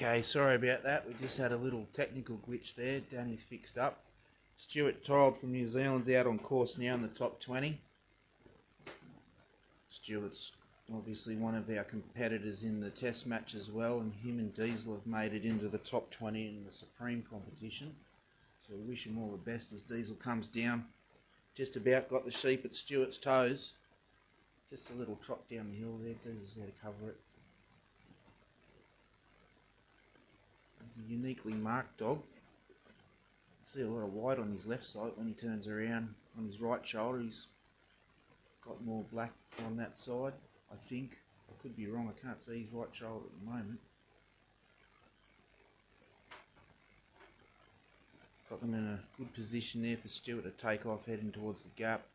Okay, sorry about that. We just had a little technical glitch there. Danny's fixed up. Stuart Told from New Zealand's out on course now in the top 20. Stuart's obviously one of our competitors in the test match as well, and him and Diesel have made it into the top 20 in the Supreme competition. So we wish him all the best as Diesel comes down. Just about got the sheep at Stuart's toes. Just a little trot down the hill there. Diesel's there to cover it. He's a uniquely marked dog. You see a lot of white on his left side when he turns around. On his right shoulder he's got more black on that side, I think. I could be wrong, I can't see his right shoulder at the moment. Got them in a good position there for Stuart to take off heading towards the gap.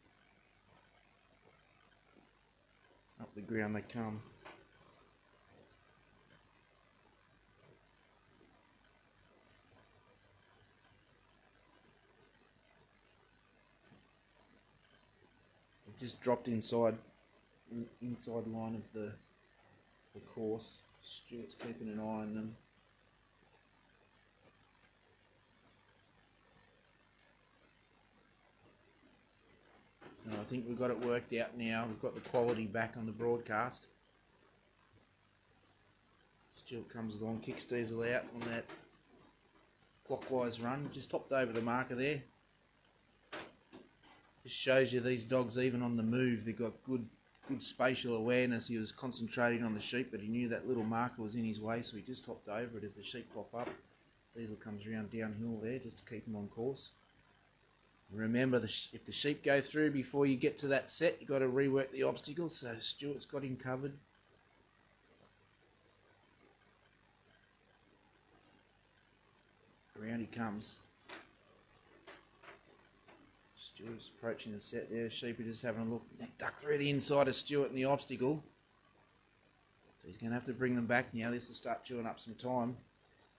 Up the ground they come. Just dropped inside line of the course. Stuart's keeping an eye on them. So I think we've got it worked out now. We've got the quality back on the broadcast. Stuart comes along, kicks Diesel out on that clockwise run. Just hopped over the marker there. Just shows you these dogs, even on the move, they've got good spatial awareness. He was concentrating on the sheep, but he knew that little marker was in his way, so he just hopped over it as the sheep pop up. Diesel comes around downhill there just to keep him on course. Remember, if the sheep go through before you get to that set, you've got to rework the obstacle, so Stuart's got him covered. Around he comes. Stuart's approaching the set there. Sheep are just having a look. They duck through the inside of Stuart in the obstacle. So he's going to have to bring them back now. This will start chewing up some time.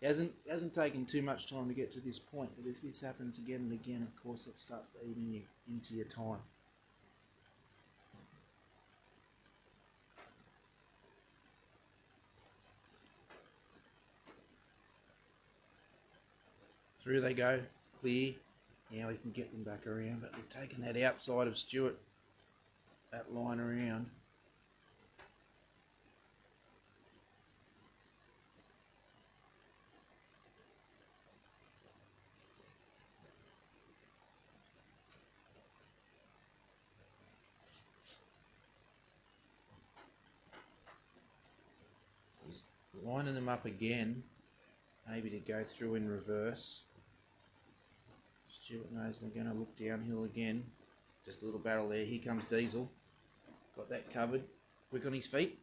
It hasn't taken too much time to get to this point, but if this happens again and again, of course, it starts to eat into your time. Through they go, clear. Now we can get them back around, but they're taking that outside of Stuart, that line around. He's lining them up again, maybe to go through in reverse. Stuart knows they're going to look downhill again. Just a little barrel there. Here comes Diesel. Got that covered. Quick on his feet.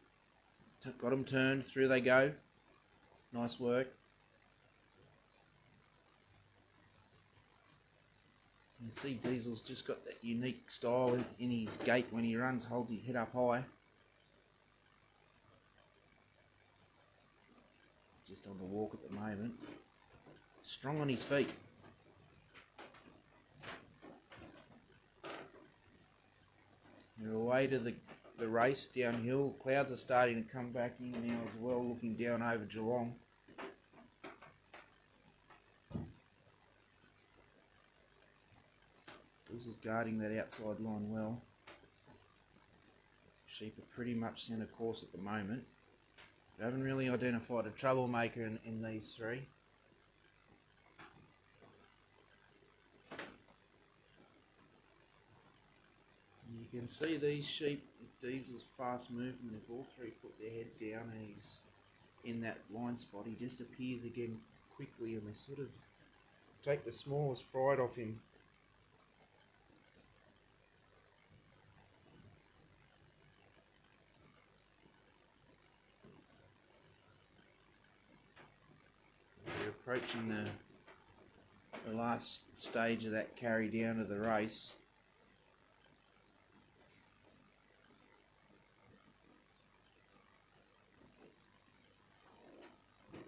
Got him turned. Through they go. Nice work. You see Diesel's just got that unique style in his gait when he runs. Holds his head up high. Just on the walk at the moment. Strong on his feet. We're away to the race downhill. Clouds are starting to come back in now as well, looking down over Geelong. This is guarding that outside line well. Sheep are pretty much centre course at the moment. We haven't really identified a troublemaker in these three. You can see these sheep, Diesel's fast movement, they've all three put their head down and he's in that blind spot. He just appears again quickly and they sort of take the smallest fright off him. We're approaching the last stage of that carry down to the race.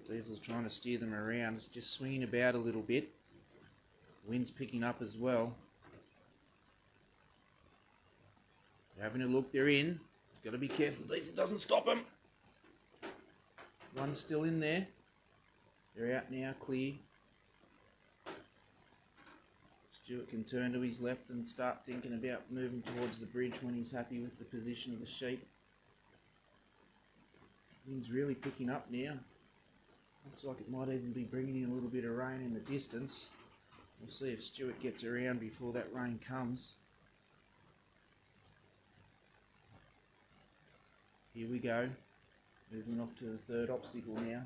Diesel's trying to steer them around. It's just swinging about a little bit. Wind's picking up as well. They're having a look. They're in. Got to be careful Diesel doesn't stop them. One's still in there. They're out now, clear. Stuart can turn to his left and start thinking about moving towards the bridge when he's happy with the position of the sheep. Wind's really picking up now. Looks like it might even be bringing in a little bit of rain in the distance. We'll see if Stuart gets around before that rain comes. Here we go. Moving off to the third obstacle now.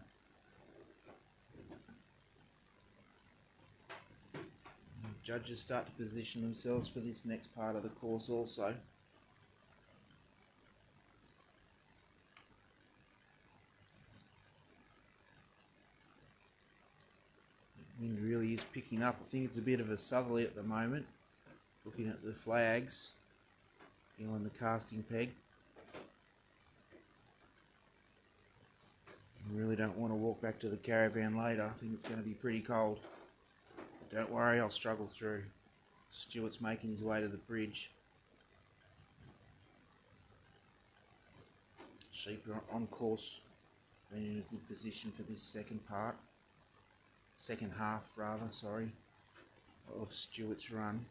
Judges start to position themselves for this next part of the course also. The wind really is picking up. I think it's a bit of a southerly at the moment. Looking at the flags, on the casting peg. I really don't want to walk back to the caravan later. I think it's going to be pretty cold. Don't worry, I'll struggle through. Stuart's making his way to the bridge. Sheep are on course, been in a good position for this second half of Stuart's run.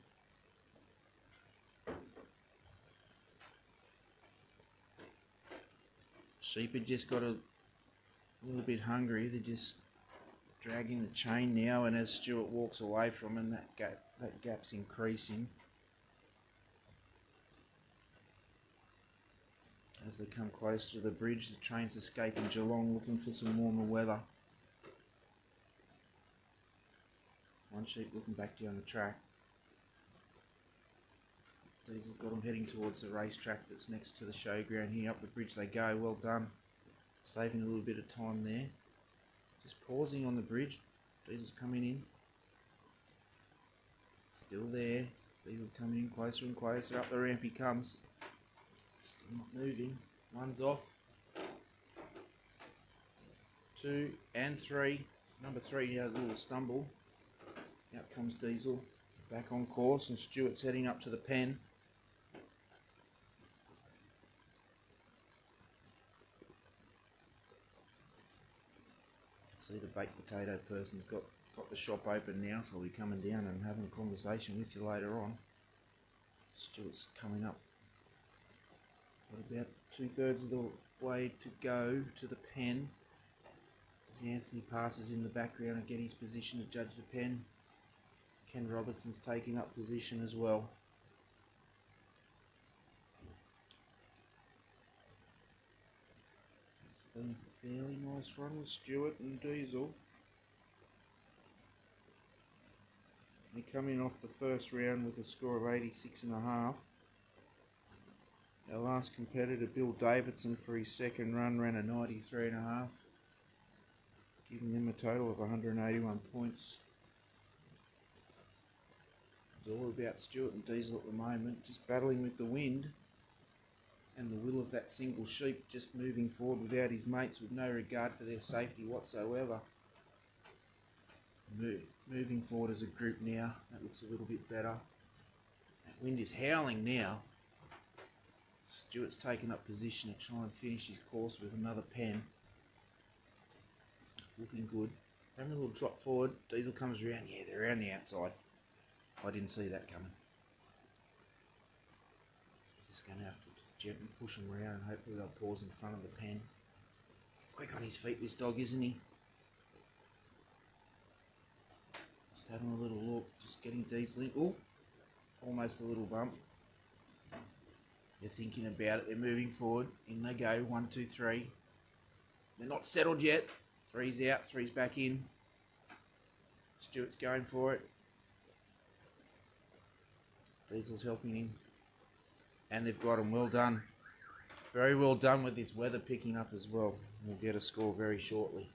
Sheep have just got a little bit hungry. They're just dragging the chain now, and as Stuart walks away from him, that gap's increasing. As they come close to the bridge, the train's escaping Geelong looking for some warmer weather. One sheep looking back down the track. Diesel's got them heading towards the racetrack that's next to the showground here. Up the bridge they go, well done. Saving a little bit of time there. Just pausing on the bridge. Diesel's coming in. Still there. Diesel's coming in closer and closer. Up the ramp he comes. Still not moving. One's off. 2 and 3. Number 3 had a little stumble. Out comes Diesel. Back on course, and Stuart's heading up to the pen. See the baked potato person's got the shop open now, so I'll be coming down and having a conversation with you later on. Stuart's coming up. Got about 2/3 of the way to go to the pen. As Anthony passes in the background and get his position to judge the pen. Ken Robertson's taking up position as well. It's been a fairly nice run with Stuart and Diesel. They're coming off the first round with a score of 86.5. Our last competitor, Bill Davidson, for his second run ran a 93.5, giving them a total of 181 points. It's all about Stuart and Diesel at the moment, just battling with the wind and the will of that single sheep, just moving forward without his mates, with no regard for their safety whatsoever. Moving forward as a group now. That looks a little bit better. That wind is howling now. Stuart's taken up position to try and finish his course with another pen. It's looking good. Having a little drop forward. Diesel comes around. Yeah, they're around the outside. I didn't see that coming. Just going to have to just gently push them around, and hopefully they'll pause in front of the pen. Quick on his feet, this dog, isn't he? Just having a little look. Just getting Diesel in. Oh, almost a little bump. They're thinking about it. They're moving forward. In they go. 1, 2, 3. They're not settled yet. 3's out. 3's back in. Stuart's going for it. Diesel's helping him. And they've got him. Well done. Very well done with this weather picking up as well. We'll get a score very shortly.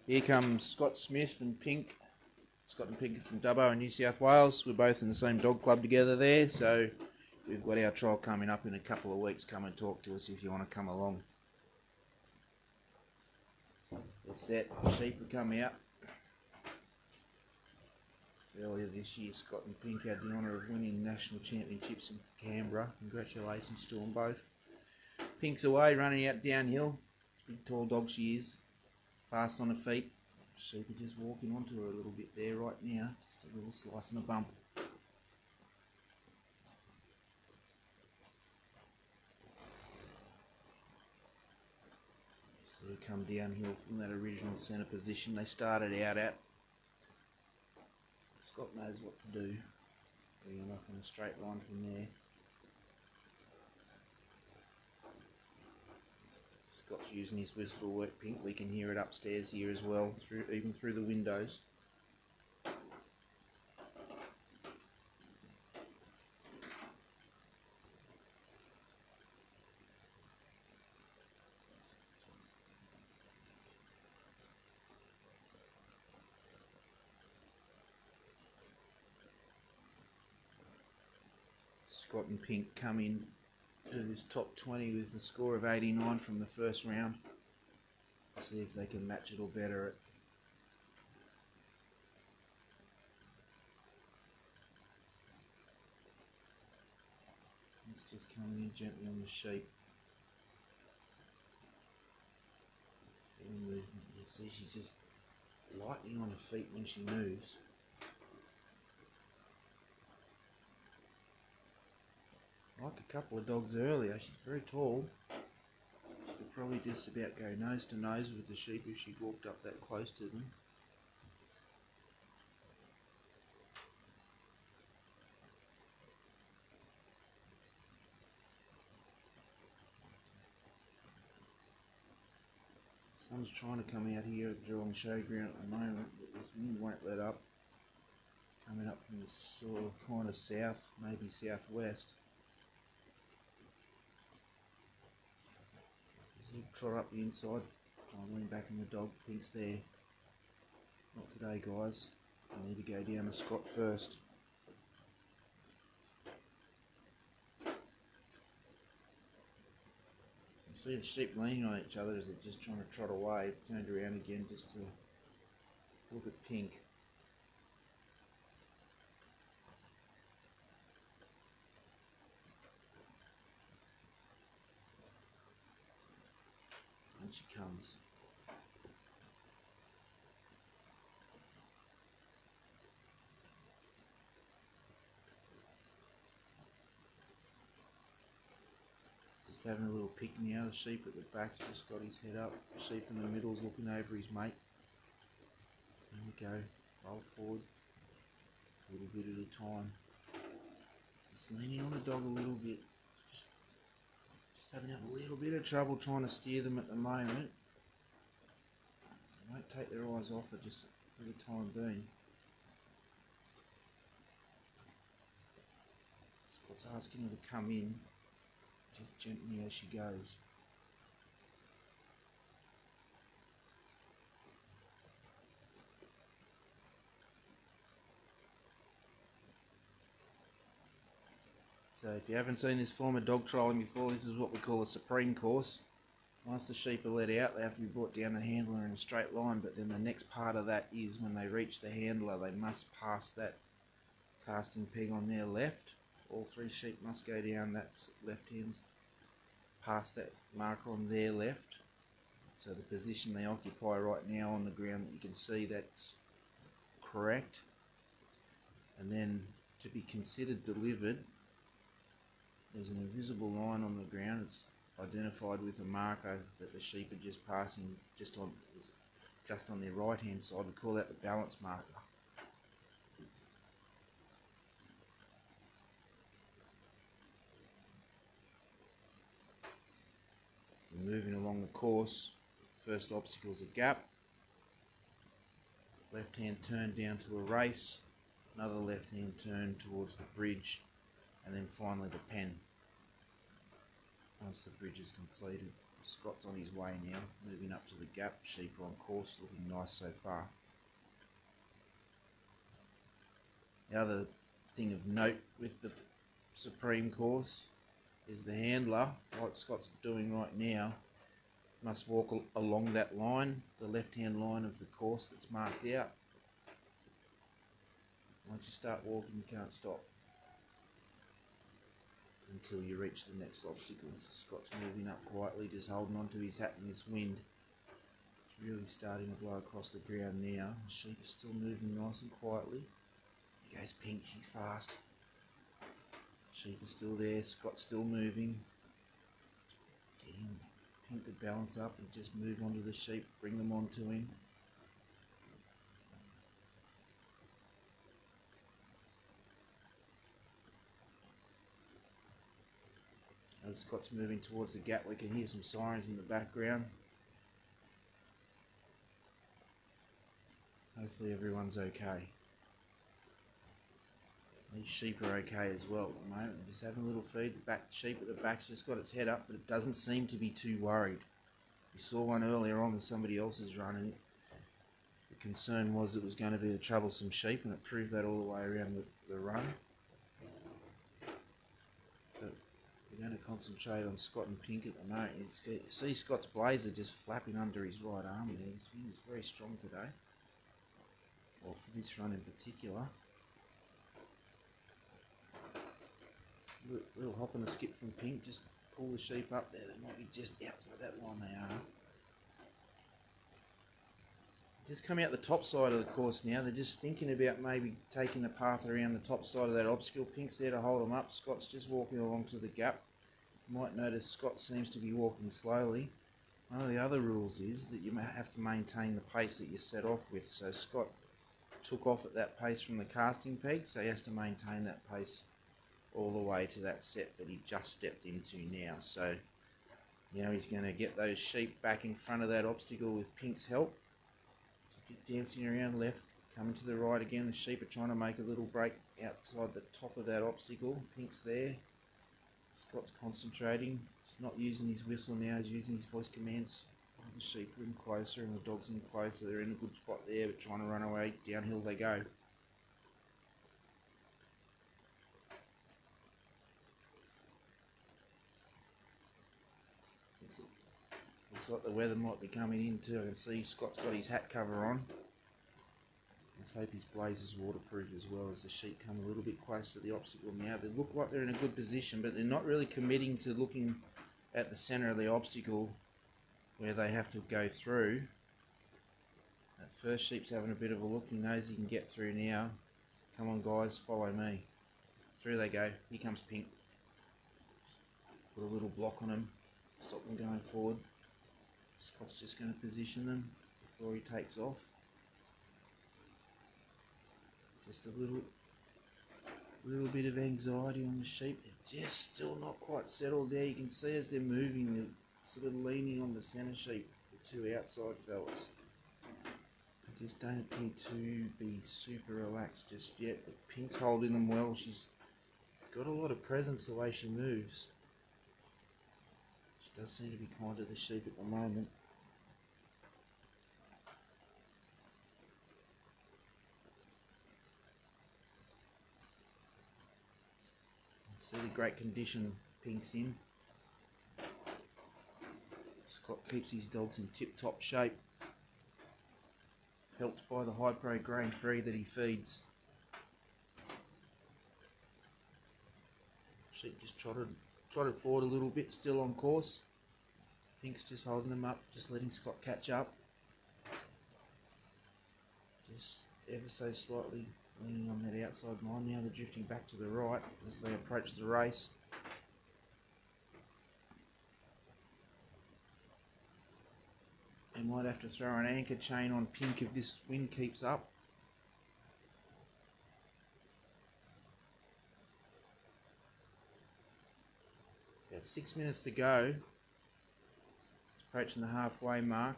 Here comes Scott Smith and Pink. Scott and Pink from Dubbo in New South Wales. We're both in the same dog club together there, so we've got our trial coming up in a couple of weeks. Come and talk to us if you want to come along. The set, the sheep will come out. Earlier this year, Scott and Pink had the honour of winning national championships in Canberra. Congratulations to them both. Pink's away, running out downhill. Big tall dog she is. Fast on her feet. Sheep are just walking onto her a little bit there right now. Just a little slice and a bump. So we come downhill from that original centre position they started out at. Scott knows what to do. Bring him up in a straight line from there. Scott's using his whistle to work Pink. We can hear it upstairs here as well, even through the windows. Scott and Pink come in to this top 20 with a score of 89 from the first round. See if they can match it or better it. It's just coming in gently on the sheep. You see she's just lightning on her feet when she moves. Like a couple of dogs earlier, she's very tall. She could probably just about go nose to nose with the sheep if she walked up that close to them. The sun's trying to come out here at Geelong Showground at the moment, but this wind won't let up. Coming up from the sort of kind of south, maybe southwest. Trot up the inside, try and lean back in the dog. Pink's there. Not today, guys. I need to go down to Scott first. You see the sheep leaning on each other as they're just trying to trot away. Turned around again just to look at Pink. And she comes. Just having a little pick now. The sheep at the back's just got his head up. The sheep in the middle's looking over his mate. There we go. Roll forward. A little bit at a time. Just leaning on the dog a little bit. Just having a little bit of trouble trying to steer them at the moment. They won't take their eyes off it just for the time being. Scott's asking her to come in, just gently as she goes. So if you haven't seen this form of dog trialling before, this is what we call a supreme course. Once the sheep are let out, they have to be brought down the handler in a straight line, but then the next part of that is when they reach the handler, they must pass that casting peg on their left. All three sheep must go down that left hand, past that marker on their left. So the position they occupy right now on the ground, you can see that's correct. And then to be considered delivered, there's an invisible line on the ground. It's identified with a marker that the sheep are just passing just on their right hand side. We call that the balance marker. We're moving along the course. First obstacle is a gap. Left hand turn down to a race. Another left hand turn towards the bridge. And then finally the pen, once the bridge is completed. Scott's on his way now, moving up to the gap. Sheep are on course, looking nice so far. The other thing of note with the Supreme course is the handler, like Scott's doing right now, must walk along that line, the left-hand line of the course that's marked out. Once you start walking, you can't stop until you reach the next obstacle. So Scott's moving up quietly, just holding on to his hat in this wind. It's really starting to blow across the ground now. The sheep is still moving nice and quietly. Here goes Pink, she's fast. Sheep is still there, Scott's still moving. Getting Pink to balance up and just move onto the sheep, bring them onto him. As Scott's moving towards the gap, we can hear some sirens in the background. Hopefully everyone's okay. These sheep are okay as well at the moment. Just having a little feed. The sheep at the back's just got its head up, but it doesn't seem to be too worried. We saw one earlier on with somebody else's run, and the concern was it was going to be a troublesome sheep, and it proved that all the way around the run. But we're going to concentrate on Scott and Pink at the moment. You see Scott's blazer just flapping under his right arm there. His wing is very strong today, or for this run in particular. Little hop and a skip from Pink, just pull the sheep up there. They might be just outside that line, they are. Just come out the top side of the course now. They're just thinking about maybe taking the path around the top side of that obstacle. Pink's there to hold them up. Scott's just walking along to the gap. You might notice Scott seems to be walking slowly. One of the other rules is that you may have to maintain the pace that you set off with. So Scott took off at that pace from the casting peg, so he has to maintain that pace all the way to that set that he just stepped into now. So now he's going to get those sheep back in front of that obstacle with Pink's help. So just dancing around left, coming to the right again. The sheep are trying to make a little break outside the top of that obstacle. Pink's there. Scott's concentrating. He's not using his whistle now, he's using his voice commands. The sheep are in closer and the dog's in closer. They're in a good spot there, but trying to run away. Downhill they go. Looks like the weather might be coming in too. I can see Scott's got his hat cover on. Let's hope his blazer's waterproof as well, as the sheep come a little bit close to the obstacle now. They look like they're in a good position, but they're not really committing to looking at the centre of the obstacle where they have to go through. That first sheep's having a bit of a look. He knows he can get through now. Come on guys, follow me. Through they go. Here comes Pink. Put a little block on him. Stop them going forward. Scott's just going to position them before he takes off. Just a little bit of anxiety on the sheep. They're just still not quite settled there. You can see as they're moving, they're sort of leaning on the centre sheep, the two outside fellas. They just don't appear to be super relaxed just yet. But Pink's holding them well. She's got a lot of presence the way she moves. She does seem to be kind to the sheep at the moment. See the great condition Pink's in. Scott keeps his dogs in tip-top shape, helped by the Hypro grain-free that he feeds. Sheep just trotted forward a little bit, still on course. Pink's just holding them up, just letting Scott catch up. Just ever so slightly leaning on that outside line. Now they're drifting back to the right as they approach the race. They might have to throw an anchor chain on Pink if this wind keeps up. About 6 minutes to go. It's approaching the halfway mark.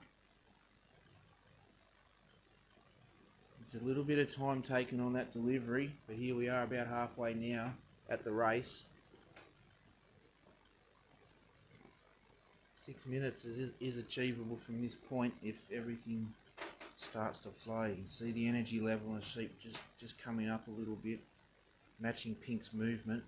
There's a little bit of time taken on that delivery, but here we are about halfway now at the race. 6 minutes is achievable from this point if everything starts to flow. You can see the energy level in the sheep just coming up a little bit, matching Pink's movement.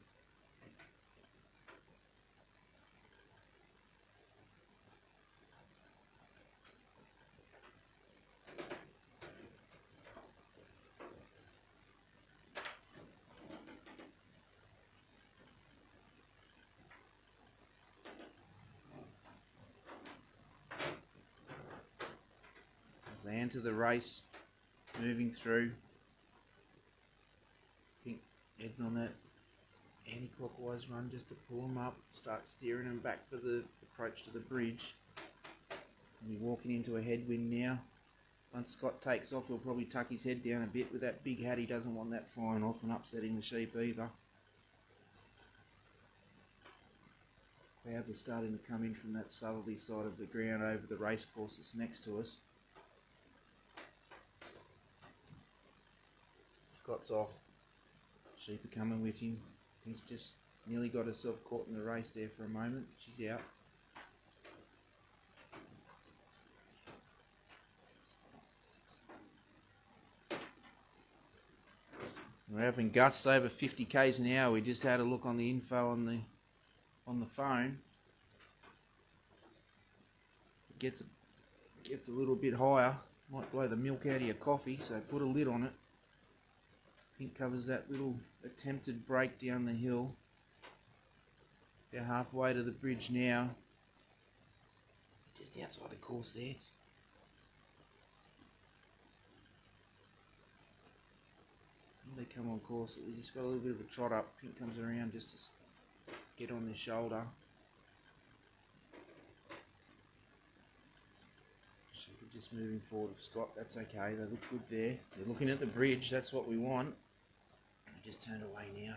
As they enter the race, moving through, Pink heads on that anti-clockwise run just to pull them up, start steering them back for the approach to the bridge. We're walking into a headwind now. Once Scott takes off, he'll probably tuck his head down a bit. With that big hat, he doesn't want that flying off and upsetting the sheep either. Clouds are starting to come in from that southerly side of the ground over the race course that's next to us. Scott's off. Sheep are coming with him. He's just nearly got herself caught in the race there for a moment. She's out. We're having gusts over 50 k's an hour. We just had a look on the info on the phone. It gets a little bit higher. Might blow the milk out of your coffee, so put a lid on it. Pink covers that little attempted break down the hill. About halfway to the bridge now. Just outside the course there. They come on course. We just got a little bit of a trot up. Pink comes around just to get on their shoulder. Sheep are just moving forward with Scott. That's okay. They look good there. They're looking at the bridge. That's what we want. They just turned away now.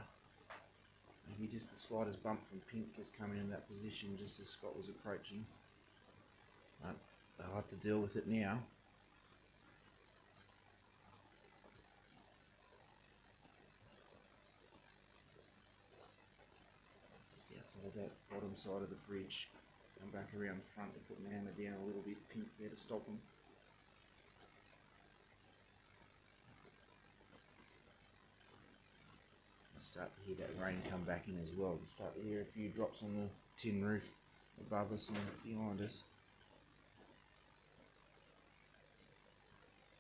Maybe just the slightest bump from Pink is coming in that position just as Scott was approaching. But they'll have to deal with it now. Outside that bottom side of the bridge, come back around the front to put the hammer down a little bit. Pink's there to stop them. I start to hear that rain come back in as well. You start to hear a few drops on the tin roof above us and behind us.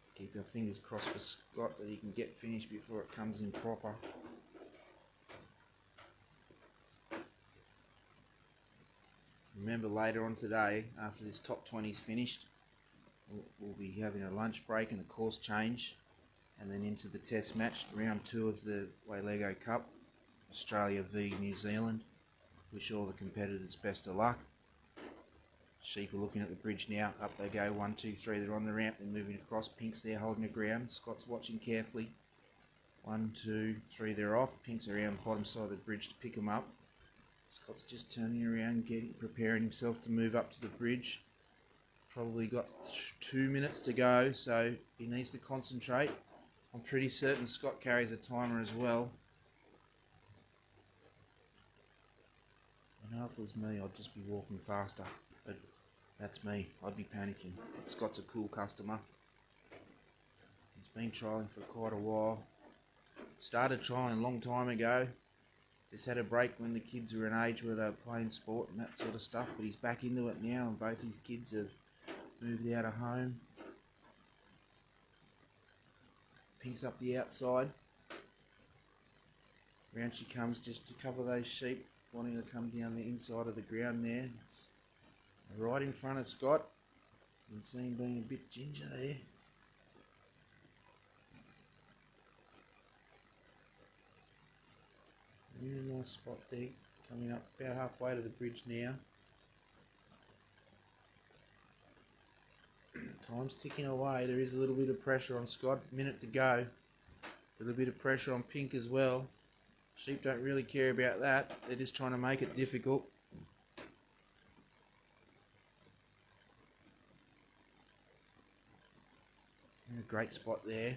Let's keep our fingers crossed for Scott that he can get finished before it comes in proper. Remember, later on today, after this top 20 is finished, we'll be having a lunch break and a course change, and then into the test match, round 2 of the Waylego Cup, Australia v New Zealand. Wish all the competitors best of luck. Sheep are looking at the bridge now. Up they go, 1, 2, 3. They're on the ramp. They're moving across. Pink's there holding the ground. Scott's watching carefully. 1, 2, 3. They're off. Pink's around the bottom side of the bridge to pick them up. Scott's just turning around, preparing himself to move up to the bridge. Probably got 2 minutes to go, so he needs to concentrate. I'm pretty certain Scott carries a timer as well. I know if it was me, I'd just be walking faster, but that's me. I'd be panicking. But Scott's a cool customer. He's been trialling for quite a while. Started trialling a long time ago. Just had a break when the kids were an age where they were playing sport and that sort of stuff, but he's back into it now and both his kids have moved out of home. Pink's up the outside. Round she comes just to cover those sheep, wanting to come down the inside of the ground there. It's right in front of Scott. You can see him being a bit ginger there. Really nice spot there, coming up about halfway to the bridge now. Time's ticking away. There is a little bit of pressure on Scott. Minute to go. A little bit of pressure on Pink as well. Sheep don't really care about that. They're just trying to make it difficult. In a great spot there.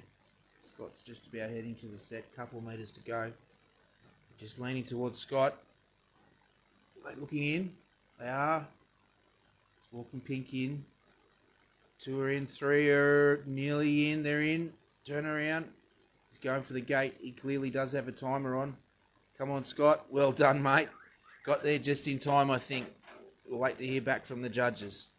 Scott's just about heading to the set. Couple of metres to go. Just leaning towards Scott. Are they looking in? They are. Walking Pink in. 2 are in, 3 are nearly in. They're in. Turn around. He's going for the gate. He clearly does have a timer on. Come on, Scott. Well done, mate. Got there just in time, I think. We'll wait to hear back from the judges.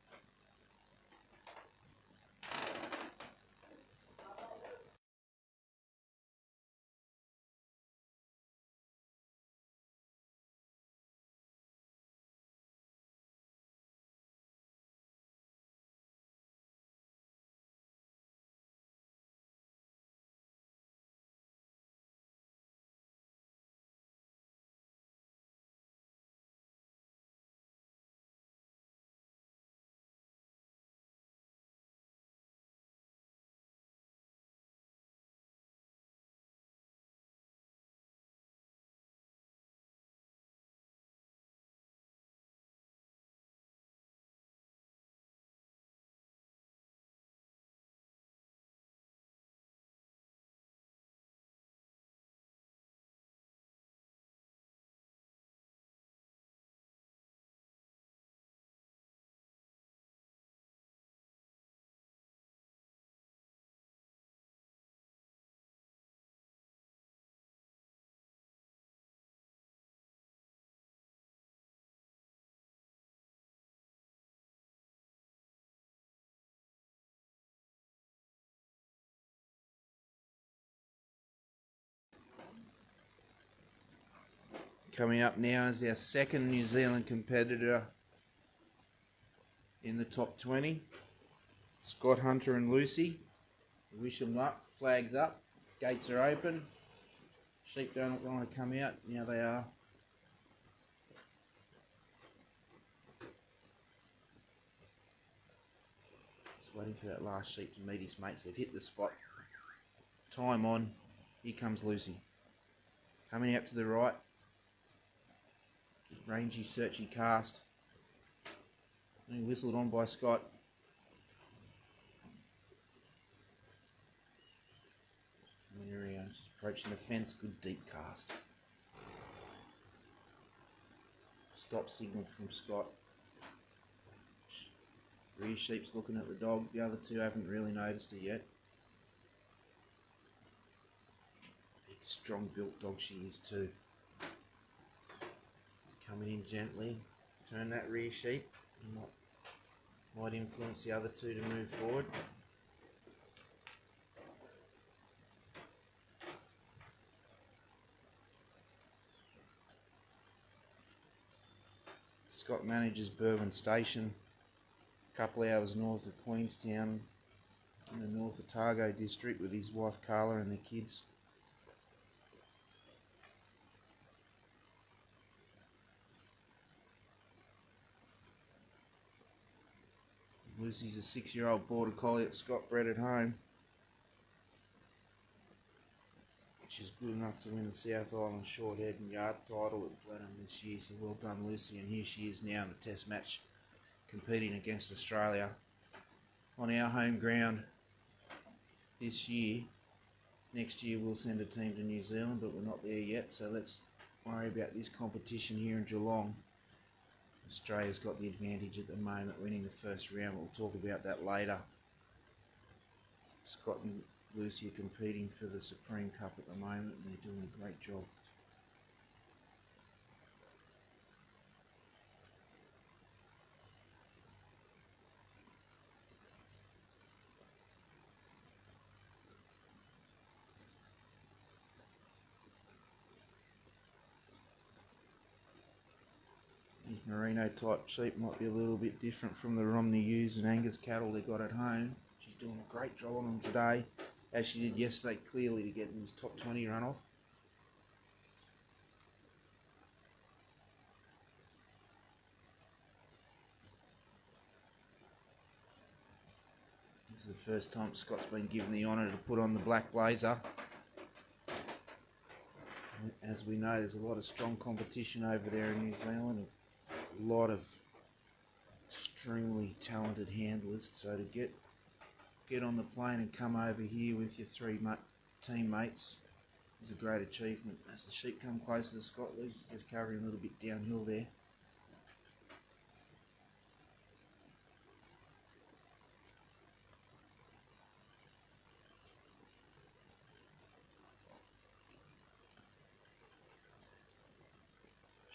Coming up now is our second New Zealand competitor in the top 20. Scott, Hunter and Lucy. Wish them luck. Flags up. Gates are open. Sheep don't want to come out. Now they are. Just waiting for that last sheep to meet his mates. They've hit the spot. Time on. Here comes Lucy. Coming out to the right. Rangy, searchy cast. Being whistled on by Scott. Coming around, just approaching the fence. Good deep cast. Stop signal from Scott. Rear sheep's looking at the dog. The other two haven't really noticed it yet. Big, strong built dog she is too. Coming in gently, turn that rear sheep, might influence the other two to move forward. Scott manages Berwyn Station, a couple hours north of Queenstown in the North Otago district with his wife Carla and the kids. Lucy's a 6-year-old border collie that Scott bred at home, which is good enough to win the South Island Shorthead and Yard title at Blenheim this year. So well done, Lucy. And here she is now in the Test match, competing against Australia on our home ground this year. Next year we'll send a team to New Zealand, but we're not there yet. So let's worry about this competition here in Geelong. Australia's got the advantage at the moment, winning the first round. We'll talk about that later. Scott and Lucy are competing for the Supreme Cup at the moment, and they're doing a great job. These merino type sheep might be a little bit different from the Romney ewes and Angus cattle they got at home. She's doing a great job on them today, as she did yesterday, clearly, to get in this top 20 runoff. This is the first time Scott's been given the honour to put on the black blazer. As we know, there's a lot of strong competition over there in New Zealand. A lot of extremely talented handlers. So to get on the plane and come over here with your 3 teammates is a great achievement. As the sheep come closer to Scott, Lucy's just covering a little bit downhill there.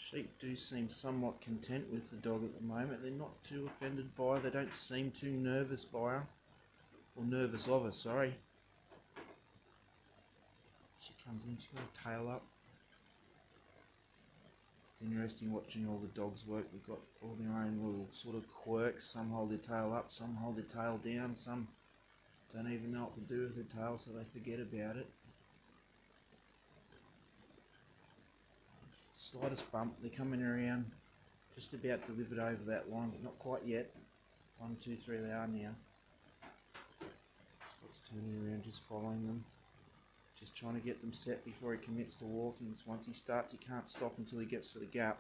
Sheep do seem somewhat content with the dog at the moment. They're not too offended by her. They don't seem too nervous by her. Or nervous of her, sorry. She comes in, she's got her tail up. It's interesting watching all the dogs work. They've got all their own little sort of quirks. Some hold their tail up, some hold their tail down, some don't even know what to do with their tail, so they forget about it. Slightest bump, they're coming around, just about delivered over that line, but not quite yet. 1, 2, 3, they are now. Scott's turning around, just following them. Just trying to get them set before he commits to walking. Once he starts, he can't stop until he gets to the gap.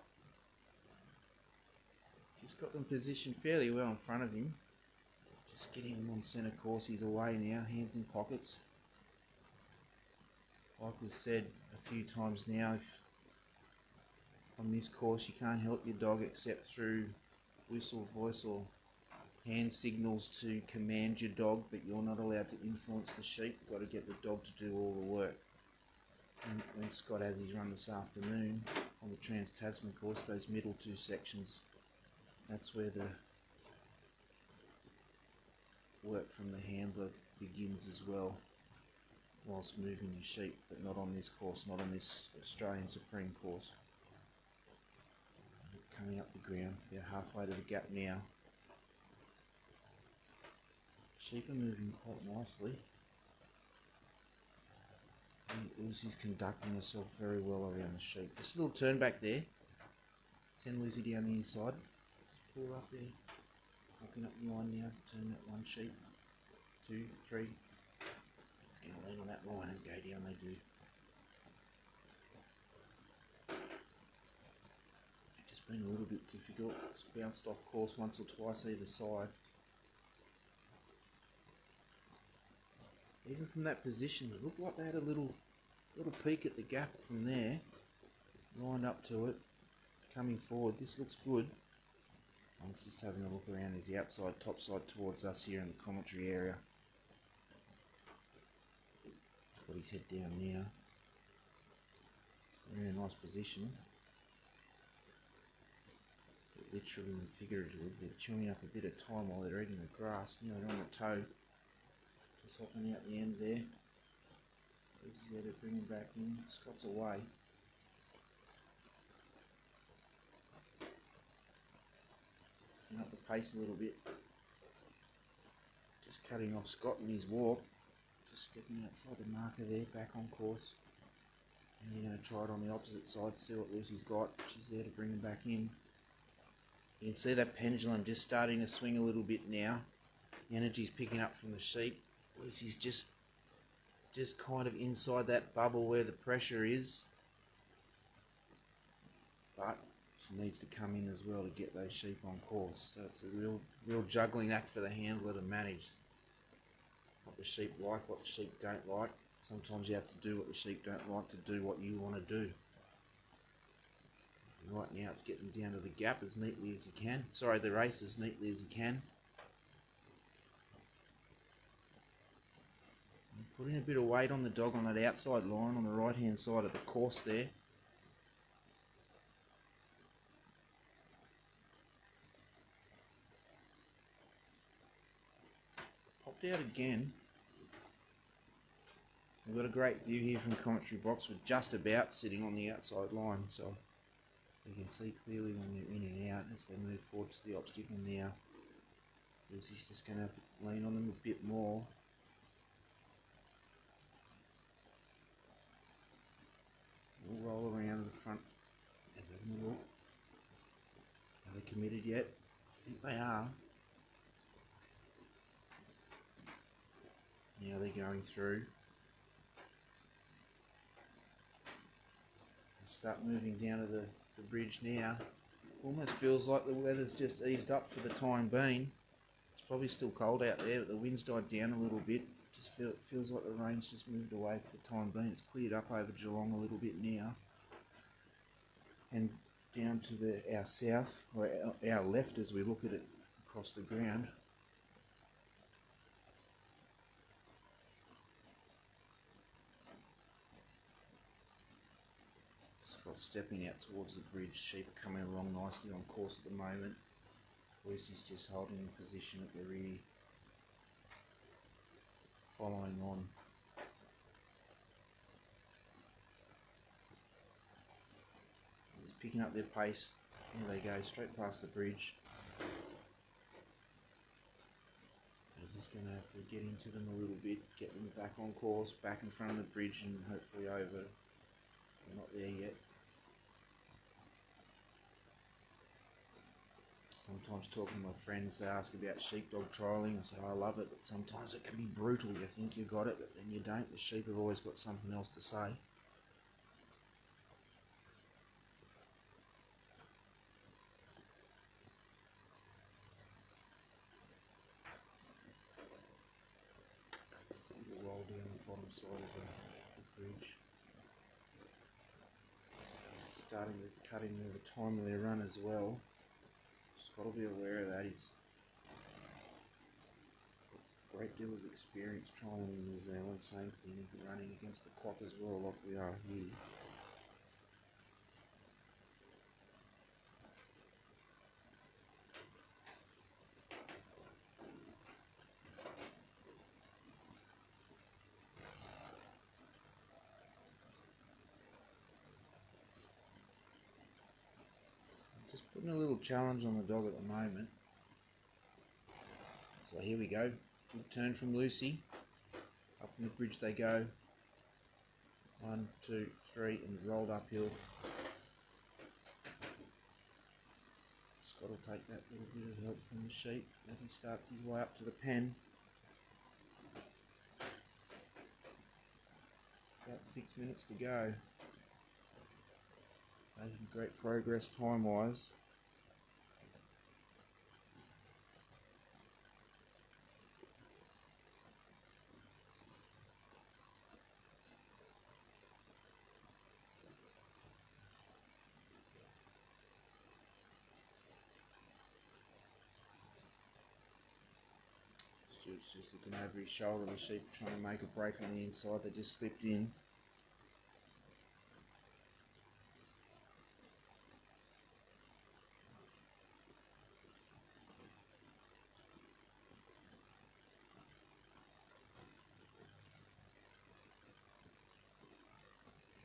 He's got them positioned fairly well in front of him. Just getting him on centre course. He's away now, hands in pockets. Like we've said a few times now, if on this course you can't help your dog except through whistle, voice or hand signals to command your dog, but you're not allowed to influence the sheep. You've got to get the dog to do all the work. And when Scott has his run this afternoon on the Trans-Tasman course, those middle 2 sections, that's where the work from the handler begins as well, whilst moving your sheep, but not on this course, not on this Australian Supreme course. Coming up the ground, about halfway to the gap now. Sheep are moving quite nicely. Lucy's conducting herself very well around the sheep. Just a little turn back there. Send Lucy down the inside. Just pull her up there. Walking up the line now. Turn that one sheep. 2, 3. It's going to lean on that line and go down. They do. Just been a little bit difficult. It's bounced off course once or twice either side. Even from that position, it looked like they had a little peek at the gap from there. Lined up to it, coming forward. This looks good. I was just having a look around. There's the outside, top side towards us here in the commentary area. Got his head down now. They're in a nice position. But literally and figuratively, they're chewing up a bit of time while they're eating the grass. Nearly on the toe. Just hopping out the end there. Lucy's there to bring him back in. Scott's away. Picking up the pace a little bit. Just cutting off Scott in his walk. Just stepping outside the marker there, back on course. And you're going to try it on the opposite side, see what Lucy's got. She's there to bring him back in. You can see that pendulum just starting to swing a little bit now. The energy's picking up from the sheep. Lucy's just kind of inside that bubble where the pressure is, but she needs to come in as well to get those sheep on course. So it's a real juggling act for the handler to manage what the sheep like, what the sheep don't like. Sometimes you have to do what the sheep don't like to do what you want to do. And right now it's getting down to the gap as neatly as you can. Sorry, the race as neatly as you can. Putting a bit of weight on the dog on that outside line on the right hand side of the course there. Popped out again. We've got a great view here from the commentary box. We're just about sitting on the outside line, so you can see clearly when they're in and out as they move forward to the obstacle now. Lucy's just going to have to lean on them a bit more. We'll roll around to the front and have a look. Are they committed yet? I think they are. Now they're going through. Start moving down to the bridge now. Almost feels like the weather's just eased up for the time being. It's probably still cold out there, but the wind's died down a little bit. Just feels like the rain's just moved away for the time being. It's cleared up over Geelong a little bit now. And down to our south, or our left as we look at it across the ground. Scott stepping out towards the bridge. Sheep are coming along nicely on course at the moment. Lucy's just holding the position at the rear, following on. Just picking up their pace. Here they go, straight past the bridge. They're just going to have to get into them a little bit, get them back on course, back in front of the bridge and hopefully over. They're not there yet. Sometimes talking to my friends, they ask about sheepdog trialling. I say, I love it, but sometimes it can be brutal. You think you got it, but then you don't. The sheep have always got something else to say. We'll roll down the bottom side of the bridge. Starting to cut into the time of their run as well. Just got to be aware of that. He's got a great deal of experience trialling in New Zealand. Same thing, running against the clock as well, like we are here. Just putting a little challenge on the dog at the moment. So here we go. Good turn from Lucy. Up in the bridge they go. 1, 2, 3, and rolled uphill. Just got to take that little bit of help from the sheep as he starts his way up to the pen. About 6 minutes to go. Making great progress time-wise. Stuart's just looking over his shoulder. The sheep are trying to make a break on the inside. They just slipped in.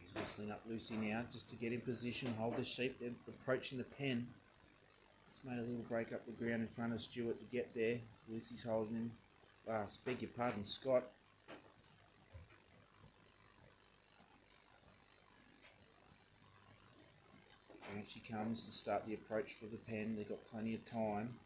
He's whistling up Lucy now just to get in position, hold the sheep. They're approaching the pen. Just made a little break up the ground in front of Stuart to get there. Lucy's holding him. Beg your pardon, Scott. And she comes to start the approach for the pen. They've got plenty of time.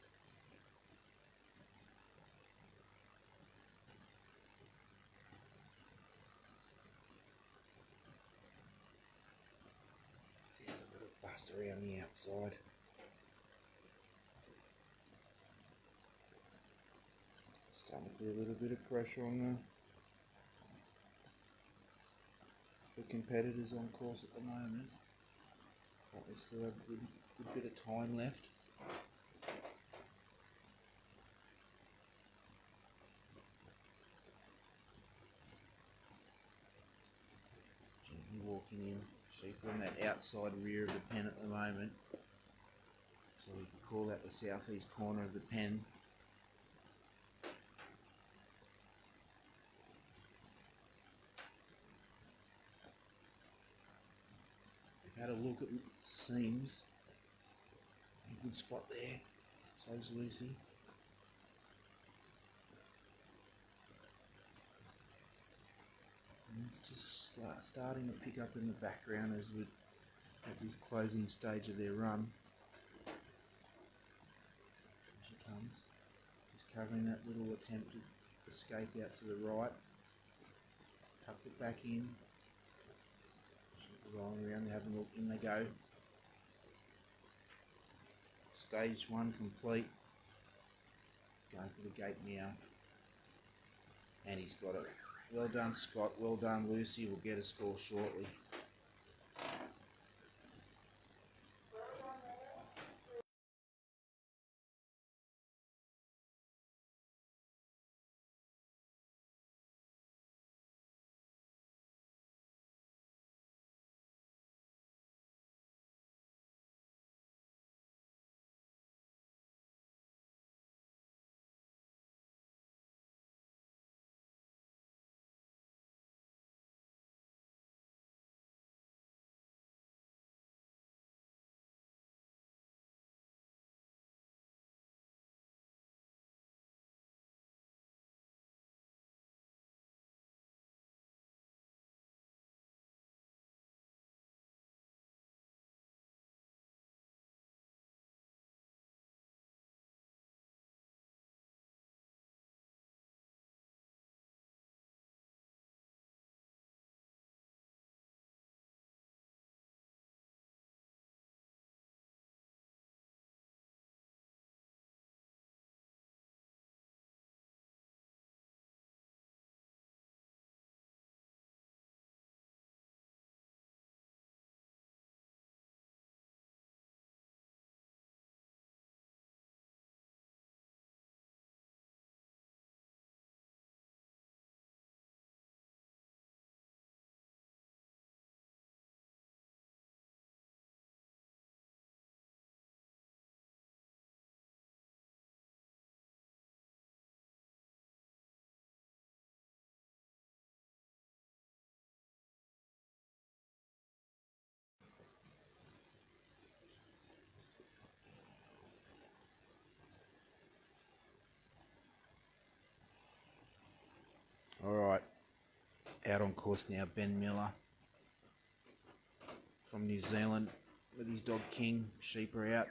There's a little bust around the outside. Starting to put a little bit of pressure on the competitors on course at the moment. But they still have a good bit of time left. Gently walking in. Sheep on that outside rear of the pen at the moment. So we can call that the southeast corner of the pen. Had a look at seams. A good spot there. So's Lucy. And it's just starting to pick up in the background as we at this closing stage of their run. Here she comes. Just covering that little attempt to escape out to the right. Tucked it back in. Rolling around, they're having a look, in they go. Stage 1 complete. Going for the gate now. And he's got it. Well done, Scott. Well done, Lucy. We'll get a score shortly. Out on course now, Ben Miller from New Zealand with his dog King. Sheep are out.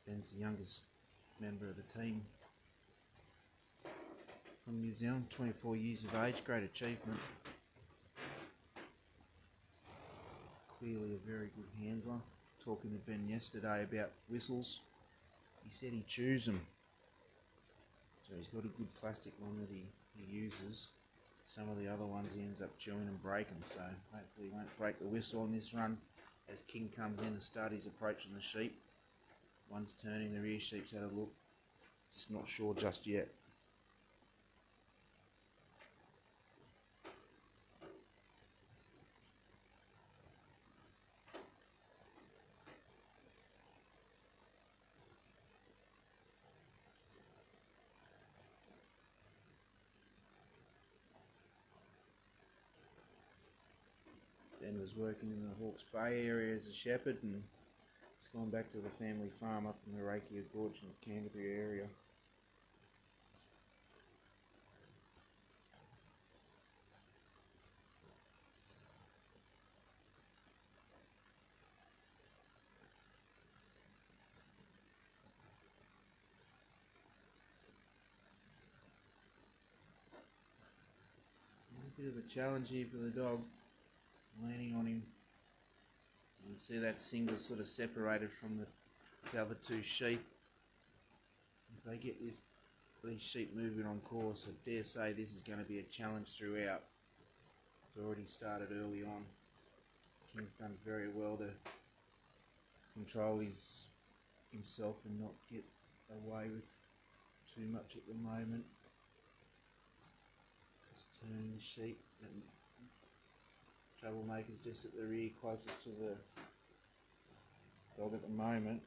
Ben's the youngest member of the team from New Zealand, 24 years of age, great achievement. Clearly a very good handler. Talking to Ben yesterday about whistles, he said he chews them. So he's got a good plastic one that he uses. Some of the other ones he ends up chewing and breaking, so hopefully he won't break the whistle on this run as King comes in to start his approach on the sheep. One's turning, the rear sheep's had a look, just not sure just yet. Ben was working in the Hawke's Bay area as a shepherd and it's gone back to the family farm up in the Rakia Gorge in the Canterbury area. A bit of a challenge here for the dog, landing on him. You can see that single sort of separated from the other two sheep. If they get these sheep moving on course, I dare say this is going to be a challenge throughout. It's already started early on. King's done very well to control himself and not get away with too much at the moment. Just turning the sheep. And Troublemaker's just at the rear, closest to the dog at the moment.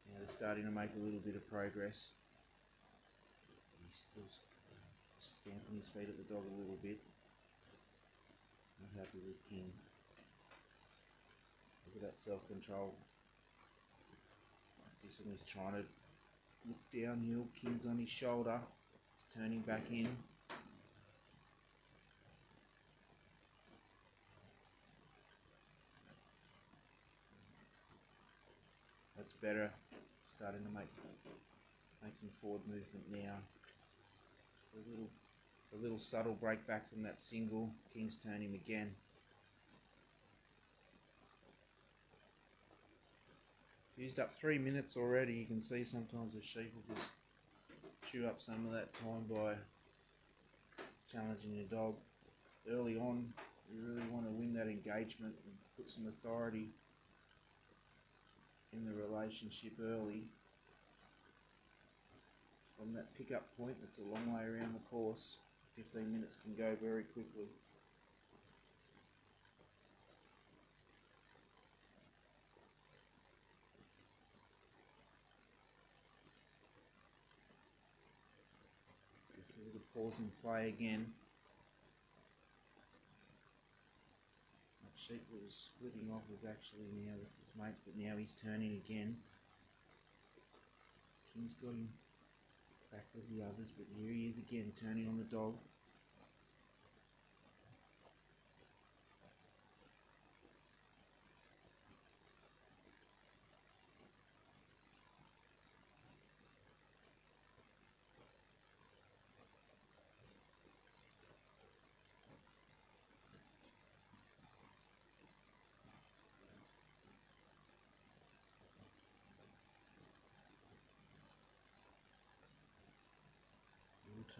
Now they're starting to make a little bit of progress. He's still stamping his feet at the dog a little bit. Not happy with King. Look at that self-control. This one is trying to look downhill. King's on his shoulder. He's turning back in. That's better. Starting to make some forward movement now. Just a little subtle break back from that single. King's turning again. Used up 3 minutes already. You can see sometimes the sheep will just chew up some of that time by challenging your dog. Early on, you really want to win that engagement and put some authority in the relationship early. From that pick-up point, that's a long way around the course. 15 minutes can go very quickly. Just a little pause and play again. That sheep that was splitting off was actually now with his mates, but now he's turning again. King's got him back with the others, but here he is again, turning on the dog.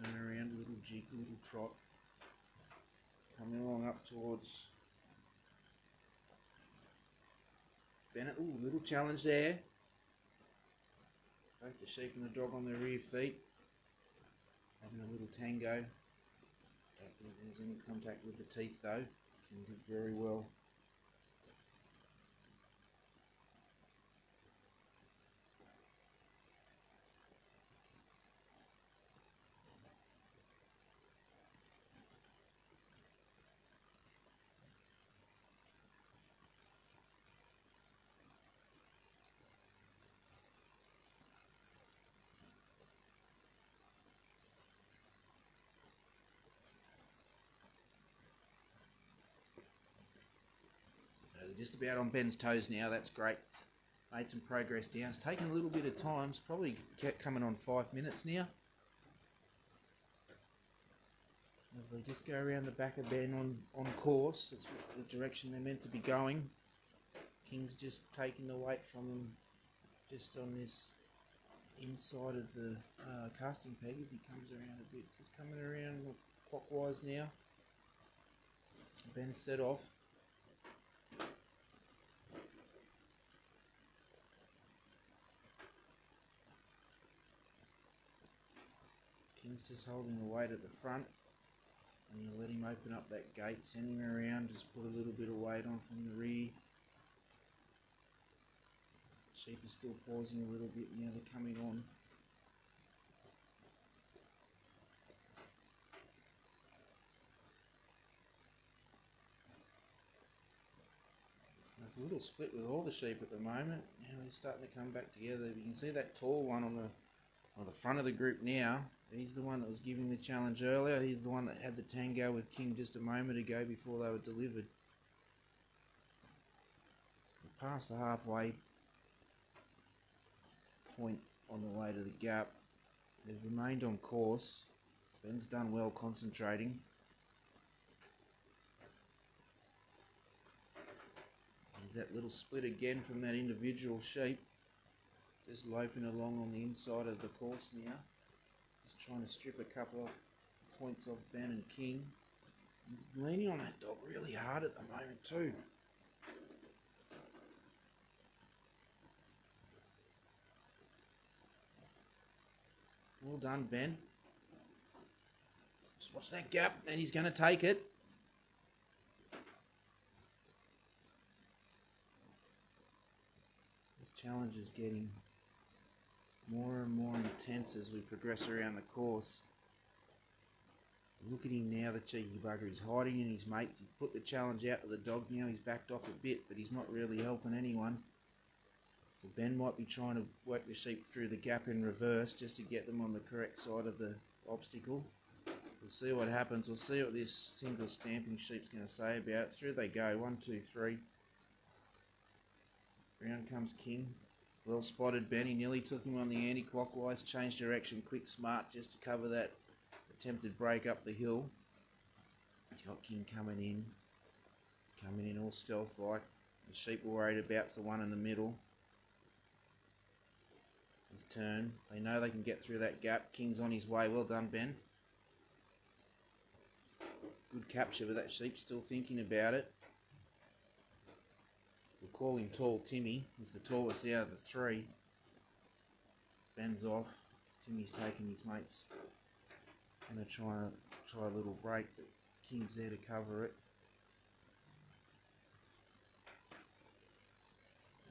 Turn around, a little jig, a little trot. Coming along up towards Bennett. Ooh, little challenge there. Both the sheep and the dog on their rear feet. Having a little tango. Don't think there's any contact with the teeth though. King did very well. We're just about on Ben's toes now. That's great. Made some progress down. It's taken a little bit of time. It's probably kept coming on 5 minutes now. As they just go around the back of Ben on course. That's the direction they're meant to be going. King's just taking the weight from him just on this inside of the casting peg as he comes around a bit. Just coming around clockwise now. Ben's set off. King's just holding the weight at the front, and you let him open up that gate, send him around, just put a little bit of weight on from the rear. Sheep is still pausing a little bit now, they're coming on. There's a little split with all the sheep at the moment. Now they're starting to come back together. You can see that tall one on the front of the group now. He's the one that was giving the challenge earlier. He's the one that had the tango with King just a moment ago before they were delivered. Past the halfway point on the way to the gap. They've remained on course. Ben's done well concentrating. There's that little split again from that individual sheep. Just loping along on the inside of the course now. Just trying to strip a couple of points off Ben and King. He's leaning on that dog really hard at the moment too. Well done, Ben. Just watch that gap and he's going to take it. This challenge is getting more and more intense as we progress around the course. Look at him now, the cheeky bugger. He's hiding in his mates. He's put the challenge out to the dog now. He's backed off a bit, but he's not really helping anyone. So Ben might be trying to work the sheep through the gap in reverse just to get them on the correct side of the obstacle. We'll see what happens. We'll see what this single stamping sheep's going to say about it. Through they go. 1, 2, 3. Round comes King. Well spotted, Ben. He nearly took him on the anti-clockwise. Changed direction quick, smart, just to cover that attempted break up the hill. He's got King coming in all stealth-like. The sheep are worried about's the one in the middle. His turn. They know they can get through that gap. King's on his way. Well done, Ben. Good capture, but that sheep's still thinking about it. We'll call him Tall Timmy. He's the tallest out of the three. Ben's off. Timmy's taking his mates. Going to try a little break, but King's there to cover it.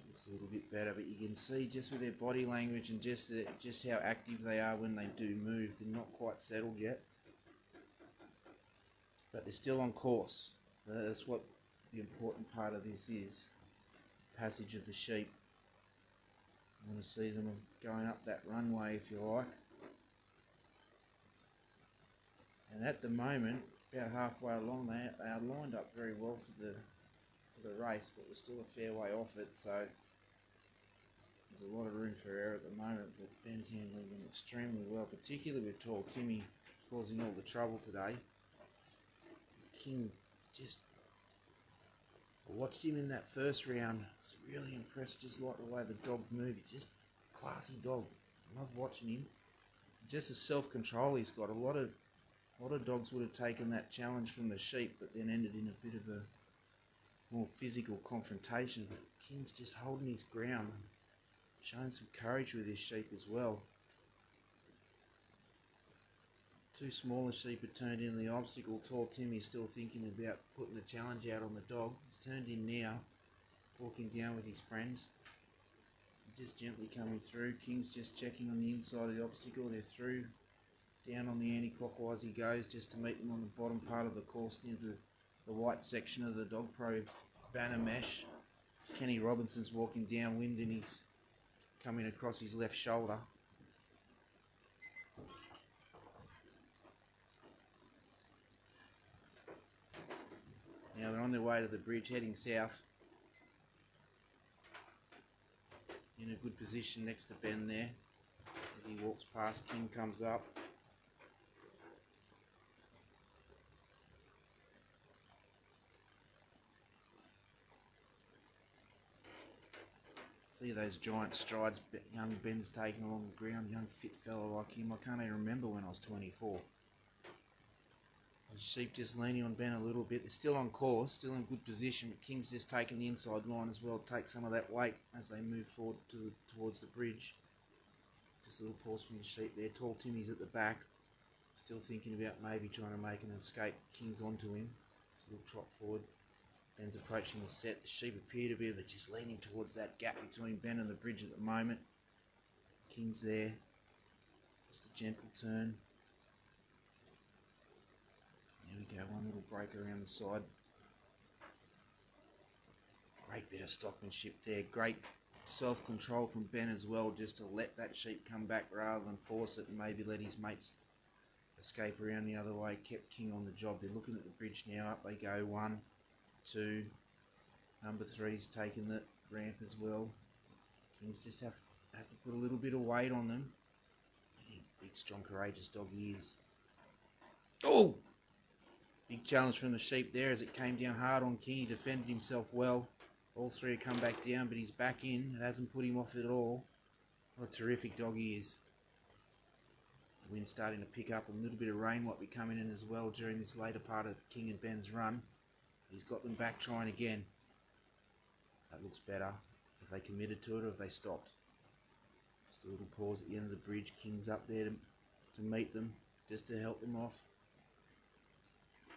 Looks a little bit better, but you can see just with their body language and just how active they are when they do move. They're not quite settled yet, but they're still on course. That's what the important part of this is. Passage of the sheep. I want to see them going up that runway, if you like. And at the moment, about halfway along, they are lined up very well for the race, but we're still a fair way off it, so there's a lot of room for error at the moment. But Ben's handling them extremely well, particularly with Tall Timmy causing all the trouble today. King just, I watched him in that first round. I was really impressed, just like the way the dog moved. He's just a classy dog. I love watching him. Just the self-control he's got. A lot of dogs would have taken that challenge from the sheep, but then ended in a bit of a more physical confrontation. But King's just holding his ground, showing some courage with his sheep as well. Two smaller sheep had turned in the obstacle. Tall Timmy's still thinking about putting the challenge out on the dog. He's turned in now, walking down with his friends. Just gently coming through. King's just checking on the inside of the obstacle. They're through. Down on the anti-clockwise he goes, just to meet them on the bottom part of the course near the white section of the Dog Pro banner mesh. It's Kenny Robinson's walking downwind and he's coming across his left shoulder. Now they're on their way to the bridge, heading south. in a good position next to Ben there. As he walks past, King comes up. See those giant strides young Ben's taking along the ground, young fit fella like him. I can't even remember when I was 24. The sheep just leaning on Ben a little bit. They're still on course, still in good position, but King's just taking the inside line as well, take some of that weight as they move forward towards the bridge. Just a little pause from the sheep there. Tall Timmy's at the back, still thinking about maybe trying to make an escape. King's onto him. Just a little trot forward. Ben's approaching the set. The sheep appear to be just leaning towards that gap between Ben and the bridge at the moment. King's there. Just a gentle turn. There we go, one little break around the side. Great bit of stockmanship there. Great self-control from Ben as well, just to let that sheep come back rather than force it and maybe let his mates escape around the other way. Kept King on the job. They're looking at the bridge now. Up they go. 1, 2. Number 3's taking the ramp as well. Kings just have to put a little bit of weight on them. Big, strong, courageous dog he is. Oh! Big challenge from the sheep there as it came down hard on King. He defended himself well. All three have come back down, but he's back in. It hasn't put him off at all. What a terrific dog he is. The wind's starting to pick up. A little bit of rain might be coming in as well during this later part of King and Ben's run. He's got them back trying again. That looks better. Have they committed to it or have they stopped? Just a little pause at the end of the bridge. King's up there to meet them, just to help them off.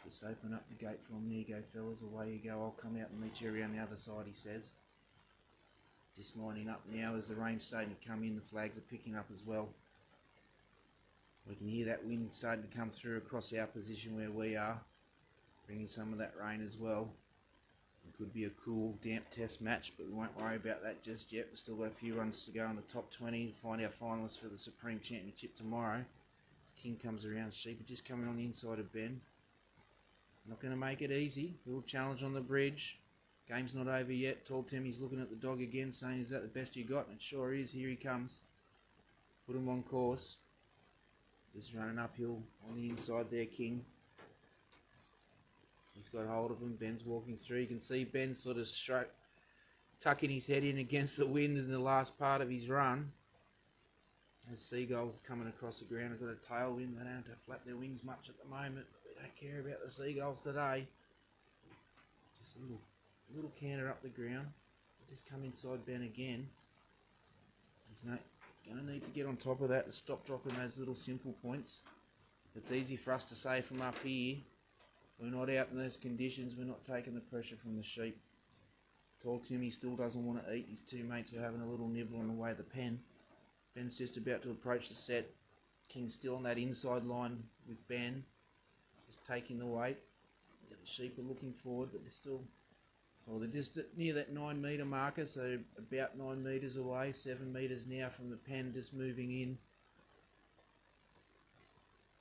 Just open up the gate for them. There you go, fellas. Away you go. I'll come out and meet you around the other side, he says. Just lining up now as the rain's starting to come in. The flags are picking up as well. We can hear that wind starting to come through across our position where we are, bringing some of that rain as well. It could be a cool, damp test match, but we won't worry about that just yet. We've still got a few runs to go in the top 20 to find our finalists for the Supreme Championship tomorrow. King comes around. Sheep are just coming on the inside of Ben. Not going to make it easy. Little challenge on the bridge. Game's not over yet. Tall Timmy's looking at the dog again, saying, is that the best you got? And it sure is. Here he comes. Put him on course. Just running uphill on the inside there, King. He's got hold of him. Ben's walking through. You can see Ben sort of tucking his head in against the wind in the last part of his run. As seagulls are coming across the ground. They've got a tailwind. They don't have to flap their wings much at the moment. Don't care about the seagulls today. Just a little canter up the ground. Just come inside Ben again. He's going to need to get on top of that to stop dropping those little simple points. It's easy for us to say from up here. We're not out in those conditions. We're not taking the pressure from the sheep. Tall Timmy still doesn't want to eat. His two mates are having a little nibble on the way to the pen. Ben's just about to approach the set. King's still on that inside line with Ben. Just taking the weight. The sheep are looking forward, but they're still, well, they're just near that 9 metre marker, so about 9 metres away, 7 metres now from the pen, just moving in.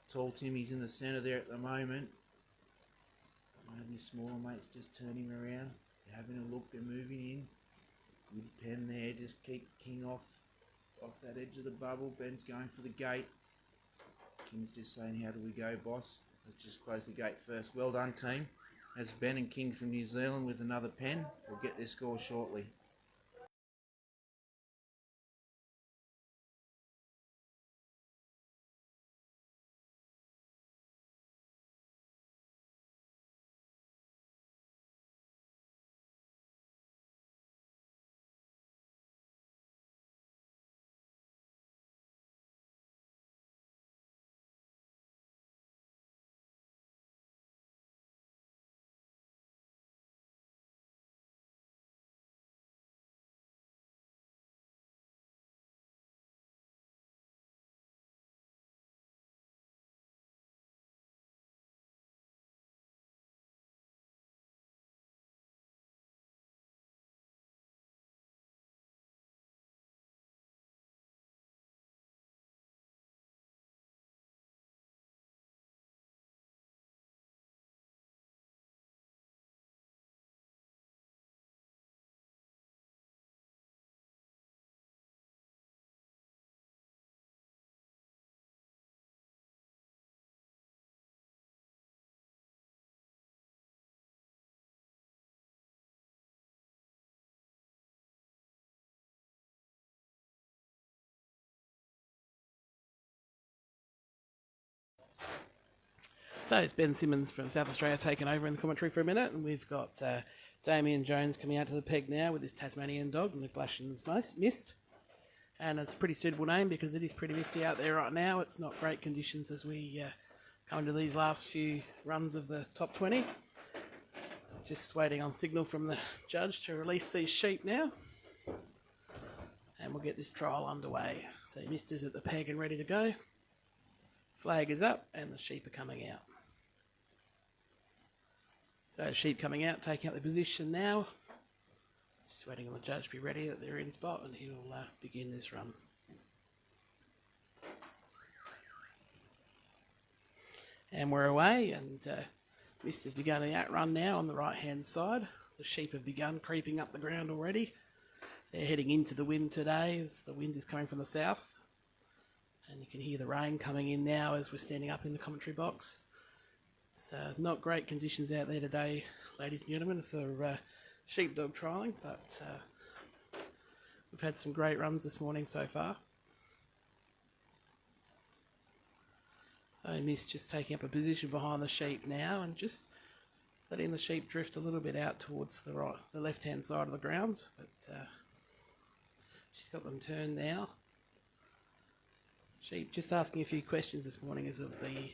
Tall Timmy's in the centre there at the moment. One of his smaller mates just turning around. They're having a look, they're moving in. Good pen there, just keep King off that edge of the bubble. Ben's going for the gate. King's just saying, how do we go, boss? Let's just close the gate first. Well done, team. That's Ben and King from New Zealand with another pen. We'll get their score shortly. So it's Ben Simmons from South Australia taking over in the commentary for a minute, and we've got Damien Jones coming out to the peg now with his Tasmanian dog, McGlashan's Mist. And it's a pretty suitable name because it is pretty misty out there right now. It's not great conditions as we come into these last few runs of the top 20. Just waiting on signal from the judge to release these sheep now. And we'll get this trial underway. So Mist is at the peg and ready to go. Flag is up and the sheep are coming out. So sheep coming out, taking up the position now. Just waiting on the judge to be ready that they're in spot and he'll begin this run. And we're away, and Mist has begun the outrun now on the right hand side. The sheep have begun creeping up the ground already. They're heading into the wind today as the wind is coming from the south. And you can hear the rain coming in now as we're standing up in the commentary box. It's not great conditions out there today, ladies and gentlemen, for sheepdog trialling, but we've had some great runs this morning so far. So Mist just taking up a position behind the sheep now and just letting the sheep drift a little bit out towards the left-hand side of the ground, but she's got them turned now. Sheep just asking a few questions this morning as of the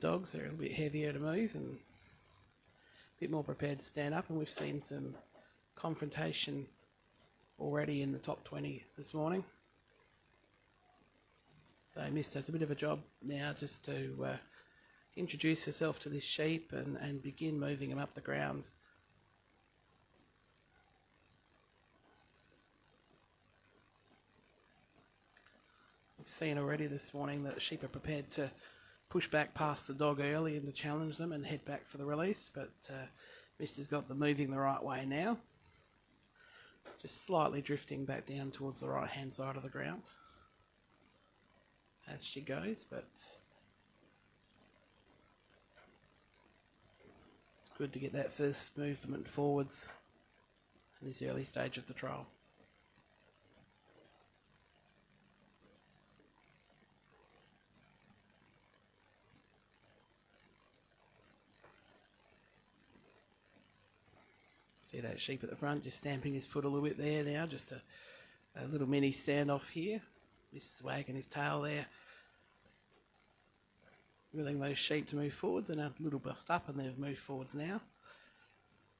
dogs. They're a little bit heavier to move and a bit more prepared to stand up, and we've seen some confrontation already in the top 20 this morning. So Mist has a bit of a job now just to introduce herself to this sheep and begin moving him up the ground. We've seen already this morning that the sheep are prepared to push back past the dog early and to challenge them and head back for the release, but Mist has got them moving the right way now. Just slightly drifting back down towards the right hand side of the ground as she goes, but it's good to get that first movement forwards in this early stage of the trial. See that sheep at the front just stamping his foot a little bit there now, just a little mini standoff here. Just wagging his tail there, willing those sheep to move forwards, and a little bust up and they've moved forwards now.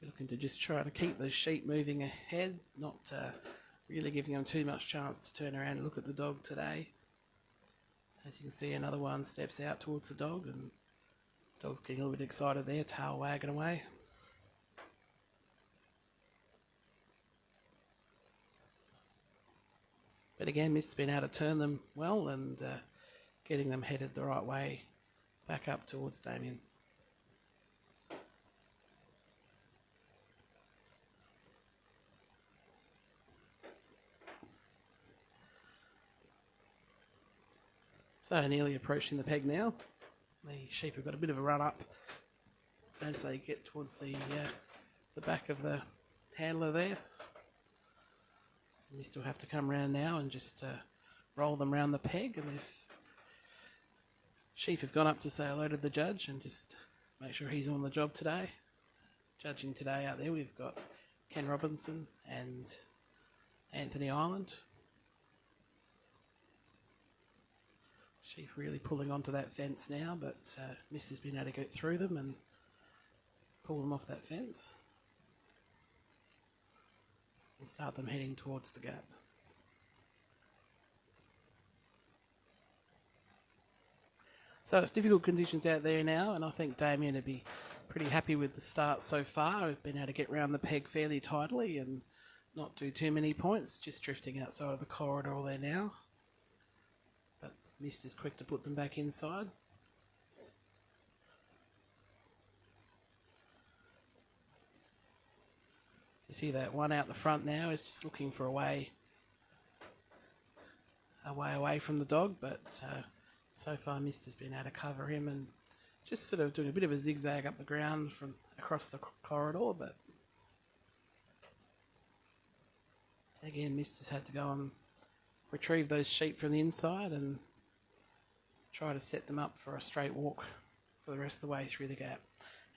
We're looking to just try to keep those sheep moving ahead, not really giving them too much chance to turn around and look at the dog today. As you can see, another one steps out towards the dog and the dog's getting a little bit excited there, tail wagging away. But again, Mist's been able to turn them well and getting them headed the right way back up towards Damien. So nearly approaching the peg now. The sheep have got a bit of a run up as they get towards the back of the handler there. We still have to come round now and just roll them round the peg, and if sheep have gone up to say hello to the judge and just make sure he's on the job today. Judging today out there we've got Ken Robinson and Anthony Ireland. Sheep really pulling onto that fence now, but Mist has been able to get through them and pull them off that fence and start them heading towards the gap. So it's difficult conditions out there now, and I think Damien would be pretty happy with the start so far. We've been able to get round the peg fairly tightly and not do too many points, just drifting outside of the corridor there now. But Mist is quick to put them back inside. You see that one out the front now is just looking for a way away from the dog, but so far Mist has been able to cover him and just sort of doing a bit of a zigzag up the ground from across the corridor, but again Mist has had to go and retrieve those sheep from the inside and try to set them up for a straight walk for the rest of the way through the gap.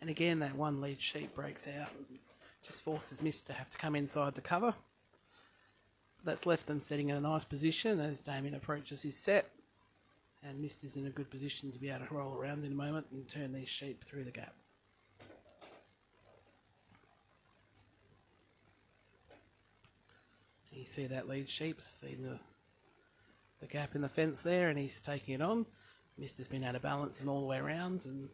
And again, that one lead sheep breaks out and just forces Mist to have to come inside the cover. That's left them sitting in a nice position as Damien approaches his set, and Mist is in a good position to be able to roll around in a moment and turn these sheep through the gap. You see that lead sheep, seeing the gap in the fence there, and he's taking it on. Mist has been able to balance him all the way around and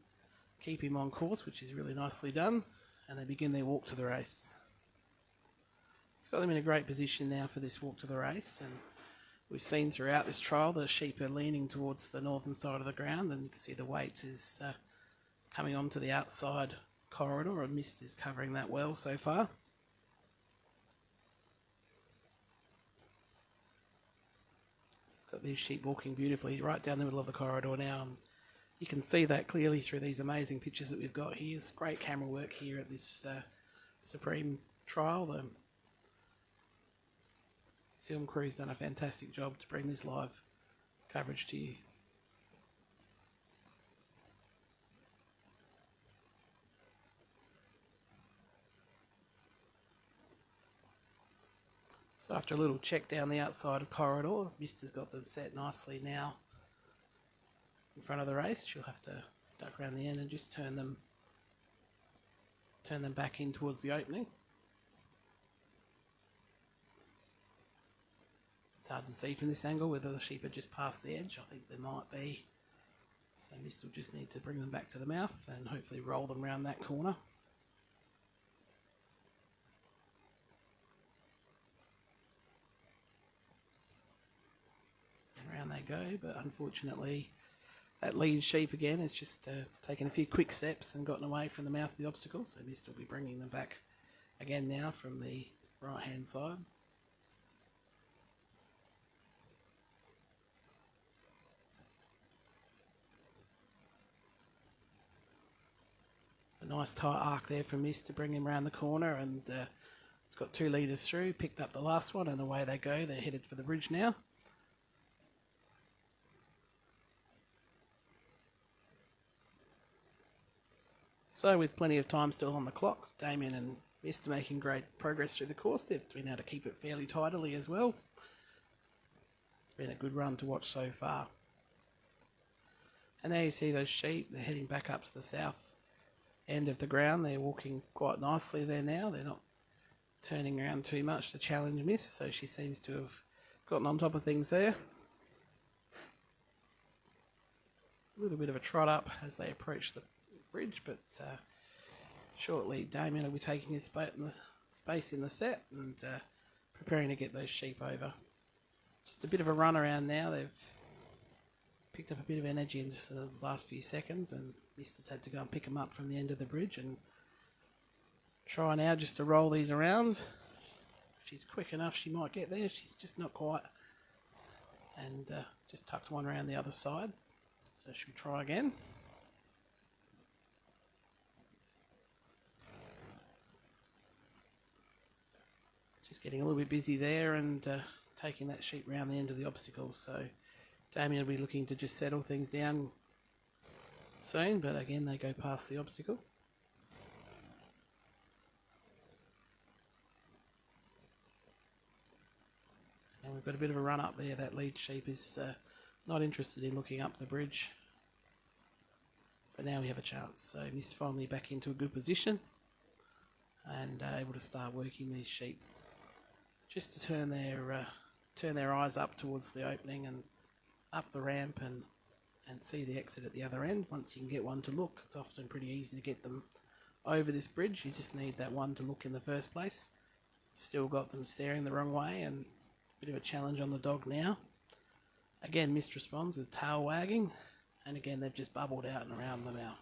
keep him on course, which is really nicely done, and they begin their walk to the race. It's got them in a great position now for this walk to the race, and we've seen throughout this trial the sheep are leaning towards the northern side of the ground, and you can see the weight is coming onto the outside corridor, and Mist is covering that well so far. Got these sheep walking beautifully right down the middle of the corridor now, and you can see that clearly through these amazing pictures that we've got here. It's great camera work here at this Supreme trial. The film crew's done a fantastic job to bring this live coverage to you. So after a little check down the outside of corridor, Mist has got them set nicely now in front of the race. She'll have to duck around the end and just turn them back in towards the opening. It's hard to see from this angle whether the sheep are just past the edge. I think they might be. So Mist will just need to bring them back to the mouth and hopefully roll them around that corner. Around they go, but unfortunately that lead sheep again has just taken a few quick steps and gotten away from the mouth of the obstacle, so Mist will be bringing them back again now from the right hand side. It's a nice tight arc there from Mist to bring him around the corner, and it's got 2 leaders through, picked up the last one, and away they go. They're headed for the bridge now. So with plenty of time still on the clock, Damien and Mist are making great progress through the course. They've been able to keep it fairly tidily as well. It's been a good run to watch so far. And there you see those sheep. They're heading back up to the south end of the ground. They're walking quite nicely there now. They're not turning around too much to challenge Mist, so she seems to have gotten on top of things there. A little bit of a trot up as they approach the bridge, but shortly Damien will be taking his space in the set and preparing to get those sheep over. Just a bit of a run around now. They've picked up a bit of energy in just the last few seconds, and Mist has had to go and pick them up from the end of the bridge and try now just to roll these around. If she's quick enough, she might get there. She's just not quite, and just tucked one around the other side, so she'll try again. Just getting a little bit busy there and taking that sheep round the end of the obstacle. So Damien will be looking to just settle things down soon, but again they go past the obstacle. And we've got a bit of a run up there. That lead sheep is not interested in looking up the bridge. But now we have a chance. So Mist finally back into a good position and able to start working these sheep just to turn their eyes up towards the opening and up the ramp and see the exit at the other end. Once you can get one to look, it's often pretty easy to get them over this bridge. You just need that one to look in the first place. Still got them staring the wrong way, and a bit of a challenge on the dog now. Again, Mist responds with tail wagging, and again they've just bubbled out and around the mouth.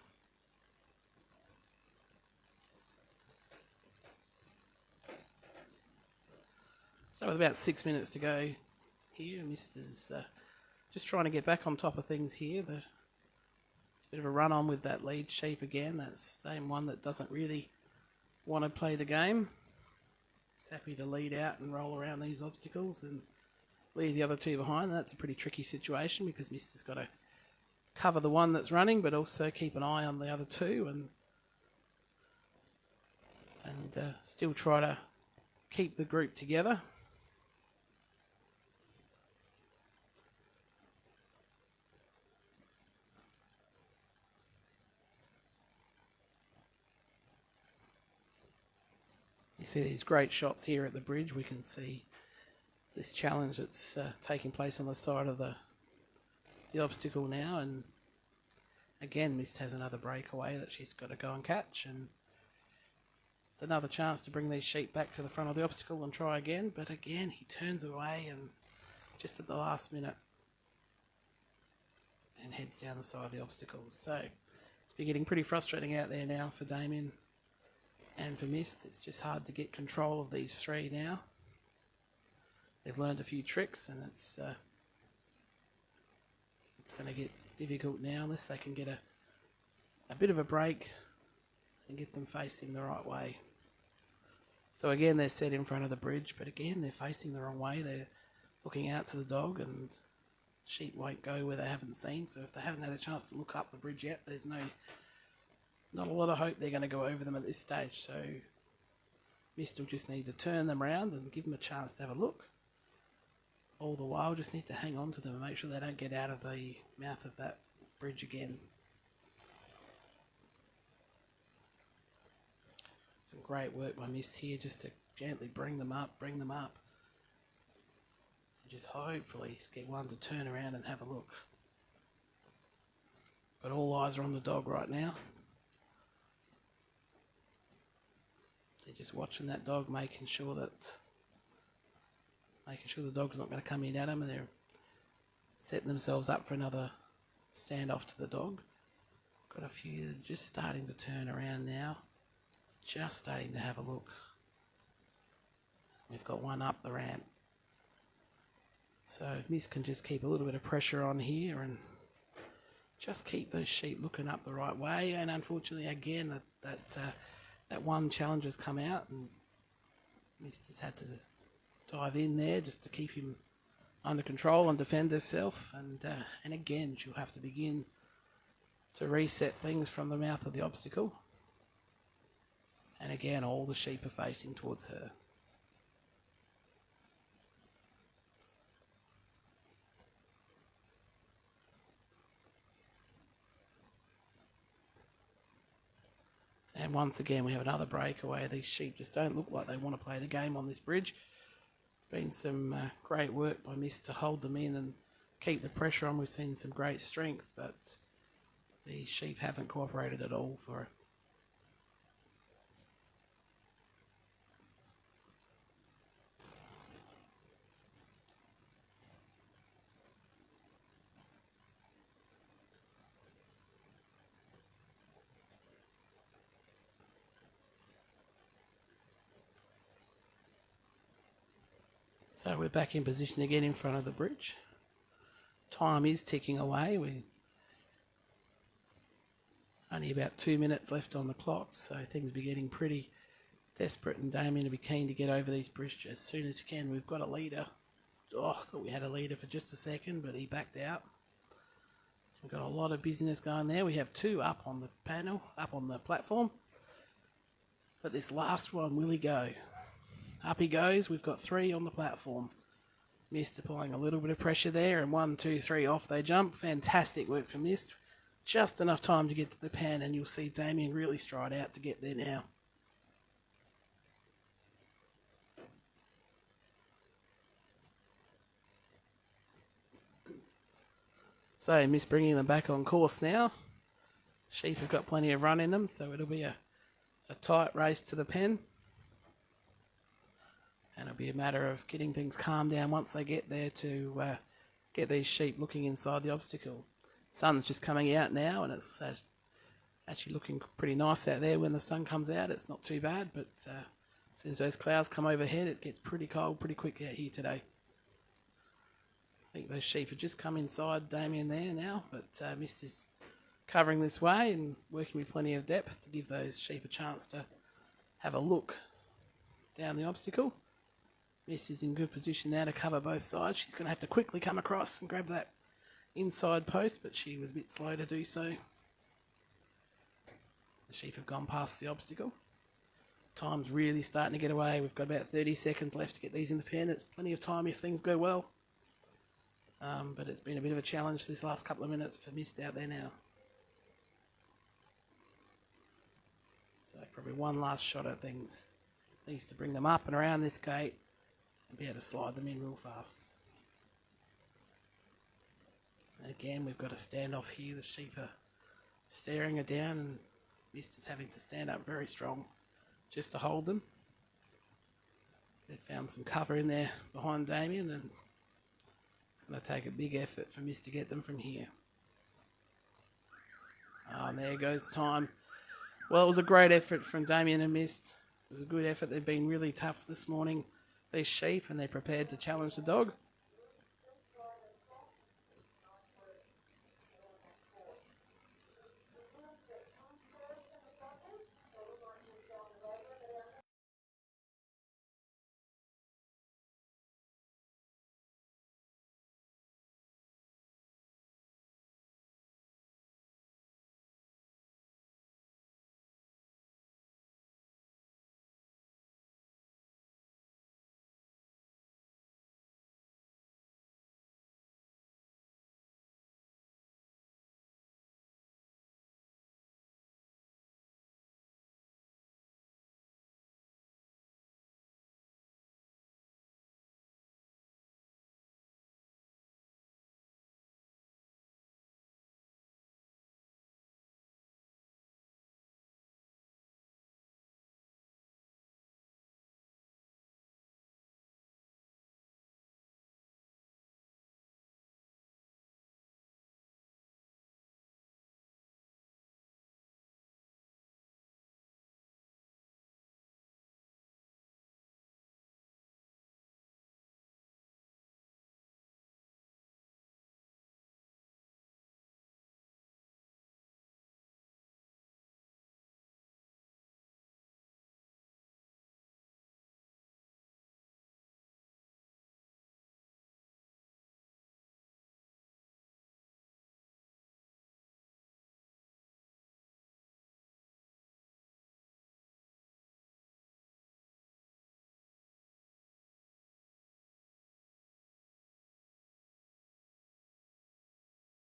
So with about 6 minutes to go here, Mist is just trying to get back on top of things here. It's a bit of a run on with that lead sheep again. That's the same one that doesn't really want to play the game. Just happy to lead out and roll around these obstacles and leave the other two behind. And that's a pretty tricky situation because Mist has got to cover the one that's running, but also keep an eye on the other two, and still try to keep the group together. You see these great shots here at the bridge. We can see this challenge that's taking place on the side of the obstacle now, and again Mist has another breakaway that she's got to go and catch, and it's another chance to bring these sheep back to the front of the obstacle and try again, but again he turns away and just at the last minute and heads down the side of the obstacle. So it's been getting pretty frustrating out there now for Damien and for Mist. It's just hard to get control of these three now. They've learned a few tricks, and it's going to get difficult now unless they can get a bit of a break and get them facing the right way. So again, they're set in front of the bridge, but again, they're facing the wrong way. They're looking out to the dog, and sheep won't go where they haven't seen. So if they haven't had a chance to look up the bridge yet, there's not a lot of hope they're going to go over them at this stage. So Mist will just need to turn them around and give them a chance to have a look. All the while, just need to hang on to them and make sure they don't get out of the mouth of that bridge again. Some great work by Mist here just to gently bring them up. And just hopefully get one to turn around and have a look. But all eyes are on the dog right now. They're just watching that dog, making sure the dog's not going to come in at them, and they're setting themselves up for another standoff to the dog. Got a few just starting to turn around now, just starting to have a look. We've got one up the ramp. So if Mist can just keep a little bit of pressure on here and just keep those sheep looking up the right way, and unfortunately again that one challenge has come out, and Mist has had to dive in there just to keep him under control and defend herself, and again she'll have to begin to reset things from the mouth of the obstacle, and again all the sheep are facing towards her. And once again we have another breakaway. These sheep just don't look like they want to play the game on this bridge. It's been some great work by Mist to hold them in and keep the pressure on. We've seen some great strength, but the sheep haven't cooperated at all for it. So we're back in position again in front of the bridge. Time is ticking away. We only about 2 minutes left on the clock, so things are getting pretty desperate, and Damien will be keen to get over these bridges as soon as he can. We've got a leader. I thought we had a leader for just a second, but he backed out. We've got a lot of busyness going there. We have two up on the panel, up on the platform. But this last one, will he go? Up he goes. We've got three on the platform. Mist applying a little bit of pressure there, and 1, 2, 3 off they jump. Fantastic work from Mist. Just enough time to get to the pan, and you'll see Damien really stride out to get there now. So Mist bringing them back on course now. Sheep have got plenty of run in them, so it'll be a tight race to the pen. And it'll be a matter of getting things calmed down once they get there to get these sheep looking inside the obstacle. Sun's just coming out now, and it's actually looking pretty nice out there. When the sun comes out, it's not too bad, but as soon as those clouds come overhead, it gets pretty cold pretty quick out here today. I think those sheep have just come inside Damien there now, but Mist is covering this way and working with plenty of depth to give those sheep a chance to have a look down the obstacle. Mist is in good position now to cover both sides. She's going to have to quickly come across and grab that inside post, but she was a bit slow to do so. The sheep have gone past the obstacle. Time's really starting to get away. We've got about 30 seconds left to get these in the pen. It's plenty of time if things go well. But it's been a bit of a challenge this last couple of minutes for Mist out there now. So probably one last shot at things. Needs to bring them up and around this gate and be able to slide them in real fast. And again, we've got a standoff here. The sheep are staring her down and Mist is having to stand up very strong just to hold them. They've found some cover in there behind Damien, and it's going to take a big effort for Mist to get them from here. And there goes time. Well, it was a great effort from Damien and Mist. It was a good effort. They've been really tough this morning, these sheep, and they're prepared to challenge the dog.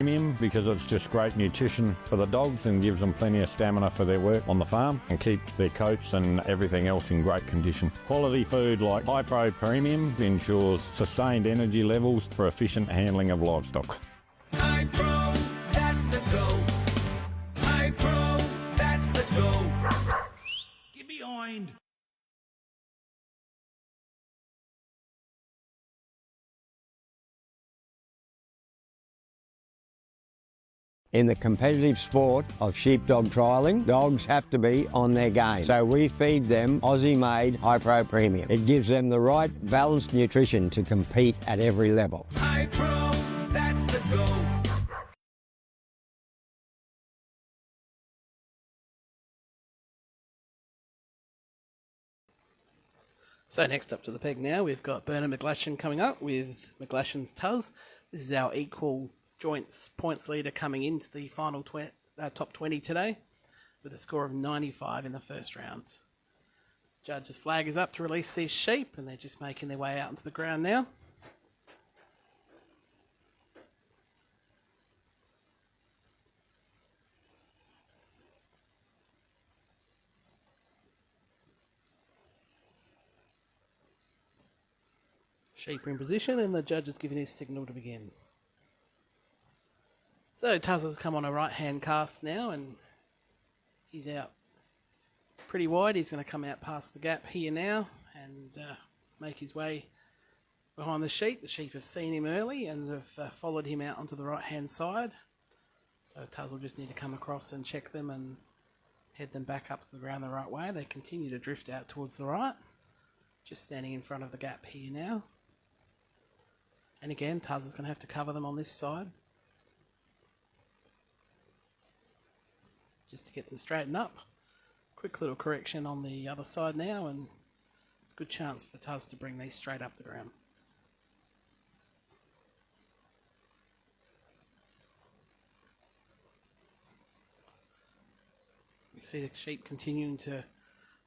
Premium because it's just great nutrition for the dogs and gives them plenty of stamina for their work on the farm and keeps their coats and everything else in great condition. Quality food like Hypro Premium ensures sustained energy levels for efficient handling of livestock. Hypro, that's the go. Hypro, that's the go. Get behind. In the competitive sport of sheepdog trialling, dogs have to be on their game. So we feed them Aussie-made Hypro Premium. It gives them the right balanced nutrition to compete at every level. Hypro, that's the go. So next up to the peg now, we've got Bernard McGlashan coming up with McGlashan's Tuz. This is our equal joints points leader coming into the final top 20 today with a score of 95 in the first round. Judge's flag is up to release these sheep, and they're just making their way out into the ground now. Sheep are in position, and the judge is giving his signal to begin. So Tuz has come on a right-hand cast now, and he's out pretty wide. He's going to come out past the gap here now and make his way behind the sheep. The sheep have seen him early and have followed him out onto the right-hand side. So Tuz will just need to come across and check them and head them back up to the ground the right way. They continue to drift out towards the right. Just standing in front of the gap here now. And again, Tuz is going to have to cover them on this side, just to get them straightened up. Quick little correction on the other side now, and it's a good chance for Tuz to bring these straight up the ground. You see the sheep continuing to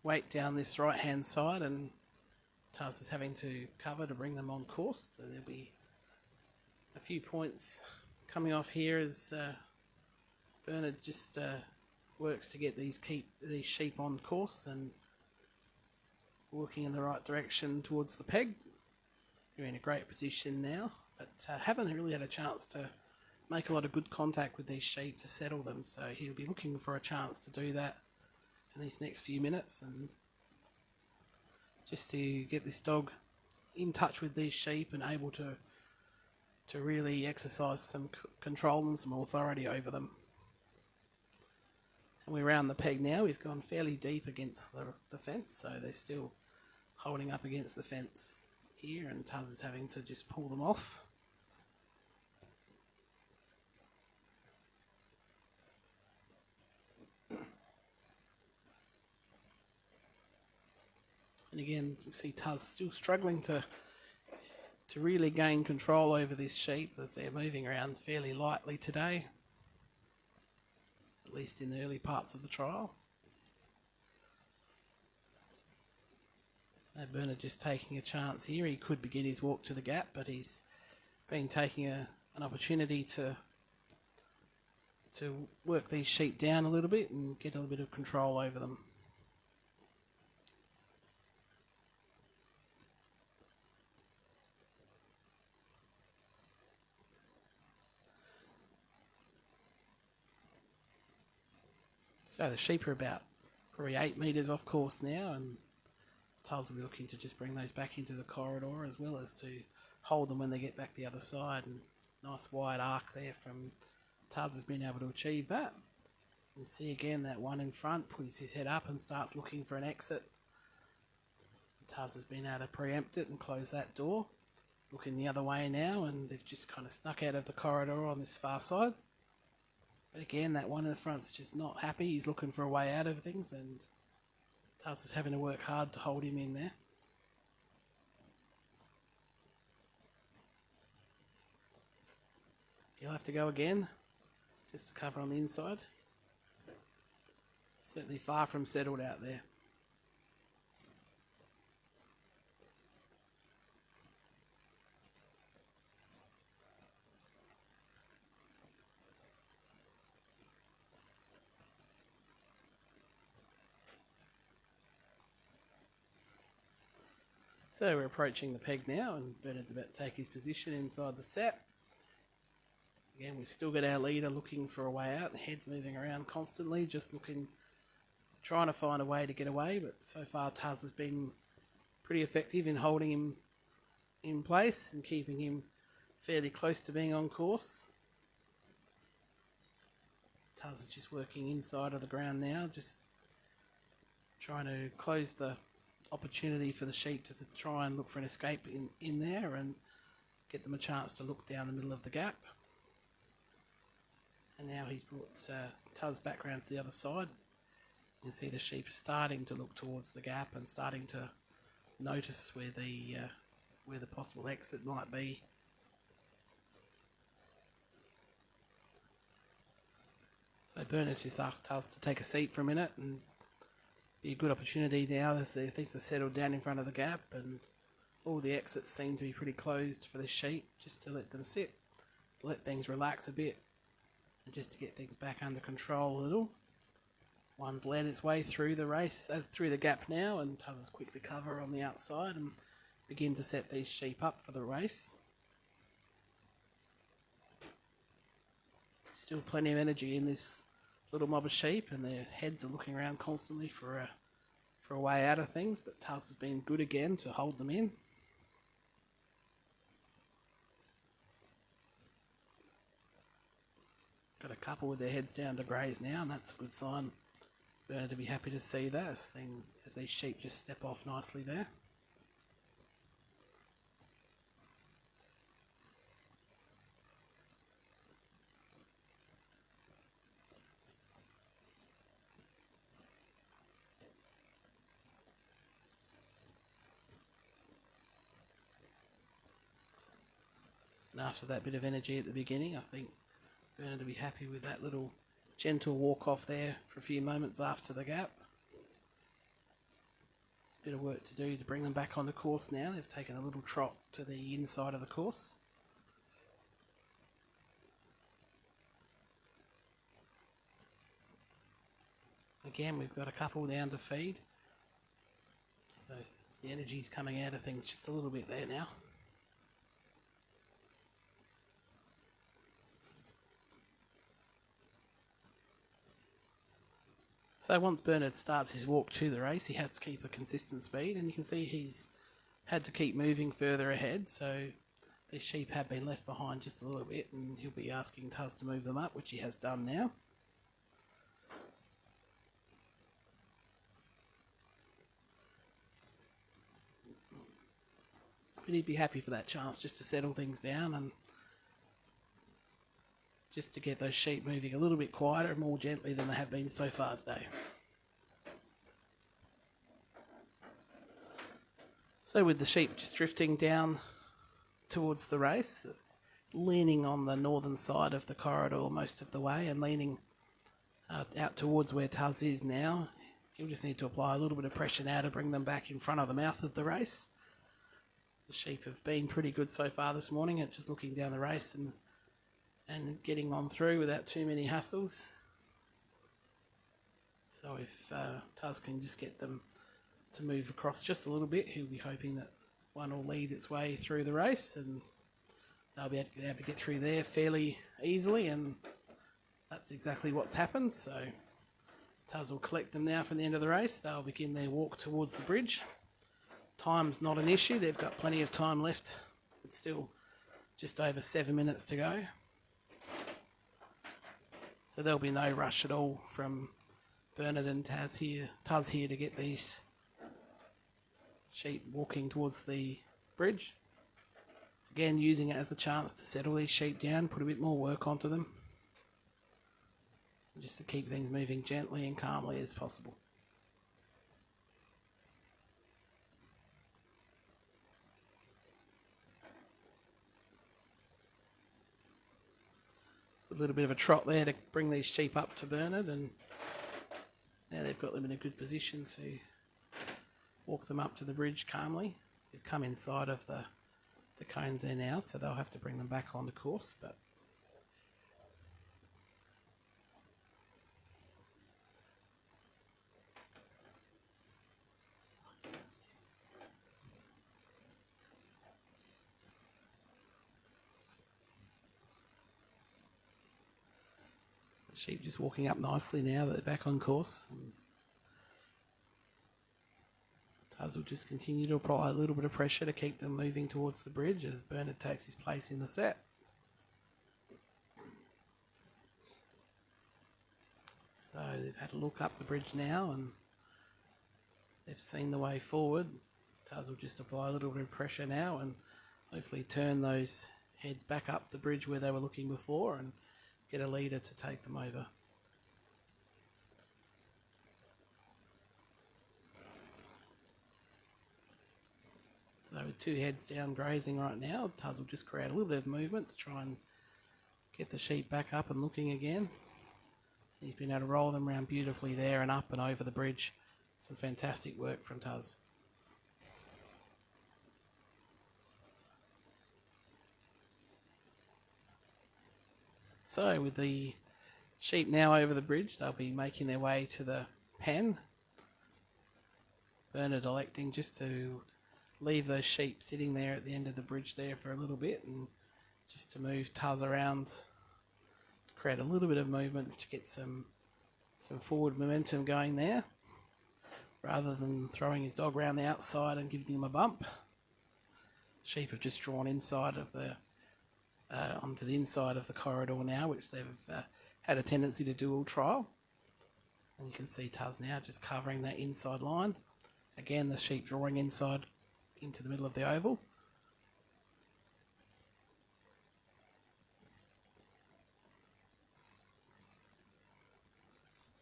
wait down this right hand side, and Taz is having to cover to bring them on course. So there'll be a few points coming off here as Bernard just works to get these sheep on course and working in the right direction towards the peg. You're in a great position now, but haven't really had a chance to make a lot of good contact with these sheep to settle them, so he'll be looking for a chance to do that in these next few minutes, and just to get this dog in touch with these sheep and able to really exercise some control and some authority over them. And we're around the peg now. We've gone fairly deep against the fence, so they're still holding up against the fence here, and Taz is having to just pull them off. And again, you see Taz still struggling to really gain control over this sheep as they're moving around fairly lightly today, at least in the early parts of the trial. So Bernard just taking a chance here. He could begin his walk to the gap, but he's been taking an opportunity to work these sheep down a little bit and get a little bit of control over them. So the sheep are about probably 8 metres off course now, and Taz will be looking to just bring those back into the corridor, as well as to hold them when they get back the other side. And nice wide arc there from Taz has been able to achieve that. And see again that one in front puts his head up and starts looking for an exit. Taz has been able to preempt it and close that door. Looking the other way now, and they've just kind of snuck out of the corridor on this far side. But again, that one in the front's just not happy. He's looking for a way out of things, and Taz is having to work hard to hold him in there. He'll have to go again, just to cover on the inside. Certainly far from settled out there. So we're approaching the peg now, and Bernard's about to take his position inside the set. Again, we've still got our leader looking for a way out. The head's moving around constantly, just trying to find a way to get away, but so far Taz has been pretty effective in holding him in place and keeping him fairly close to being on course. Taz is just working inside of the ground now, just trying to close the opportunity for the sheep to try and look for an escape in there and get them a chance to look down the middle of the gap. And now he's brought Taz back around to the other side. You can see the sheep starting to look towards the gap and starting to notice where the possible exit might be. So Bernard's just asked Taz to take a seat for a minute, and be a good opportunity now as things are settled down in front of the gap, and all the exits seem to be pretty closed for the sheep, just to let them sit, to let things relax a bit, and just to get things back under control a little. One's led its way through the race, through the gap now, and Taz is quickly cover on the outside and begin to set these sheep up for the race. Still plenty of energy in this little mob of sheep, and their heads are looking around constantly for a way out of things, but Taz has been good again to hold them in. Got a couple with their heads down to graze now, and that's a good sign. Bernard to be happy to see that as these sheep just step off nicely there. And after that bit of energy at the beginning, I think Bernard will be happy with that little gentle walk off there for a few moments after the gap. Bit of work to do to bring them back on the course now. They've taken a little trot to the inside of the course. Again, we've got a couple down to feed. So the energy's coming out of things just a little bit there now. So once Bernard starts his walk to the race, he has to keep a consistent speed, and you can see he's had to keep moving further ahead, so the sheep have been left behind just a little bit, and he'll be asking Tuz to move them up, which he has done now. But he'd be happy for that chance just to settle things down and just to get those sheep moving a little bit quieter and more gently than they have been so far today. So with the sheep just drifting down towards the race, leaning on the northern side of the corridor most of the way and leaning out towards where Tuz is now, he'll just need to apply a little bit of pressure now to bring them back in front of the mouth of the race. The sheep have been pretty good so far this morning at just looking down the race and getting on through without too many hassles. So if Tuz can just get them to move across just a little bit, he'll be hoping that one will lead its way through the race and they'll be able to get through there fairly easily, and that's exactly what's happened. So Tuz will collect them now from the end of the race. They'll begin their walk towards the bridge. Time's not an issue, they've got plenty of time left. It's still just over 7 minutes to go. So there'll be no rush at all from Bernard and Tuz here to get these sheep walking towards the bridge. Again, using it as a chance to settle these sheep down, put a bit more work onto them, just to keep things moving gently and calmly as possible. A little bit of a trot there to bring these sheep up to Bernard, and now they've got them in a good position to walk them up to the bridge calmly. They've come inside of the cones there now, so they'll have to bring them back on the course, but the sheep just walking up nicely now that they're back on course. And Tuz will just continue to apply a little bit of pressure to keep them moving towards the bridge as Bernard takes his place in the set. So they've had a look up the bridge now and they've seen the way forward. Tuz will just apply a little bit of pressure now and hopefully turn those heads back up the bridge where they were looking before and get a leader to take them over. So with two heads down grazing right now, Tuz will just create a little bit of movement to try and get the sheep back up and looking again. He's been able to roll them around beautifully there and up and over the bridge. Some fantastic work from Tuz. So with the sheep now over the bridge, they'll be making their way to the pen. Bernard electing just to leave those sheep sitting there at the end of the bridge there for a little bit and just to move Tuz around to create a little bit of movement to get some forward momentum going there rather than throwing his dog around the outside and giving him a bump. Sheep have just drawn inside of the onto the inside of the corridor now, which they've had a tendency to do all trial, and you can see Tuz now just covering that inside line. Again, the sheep drawing inside into the middle of the oval.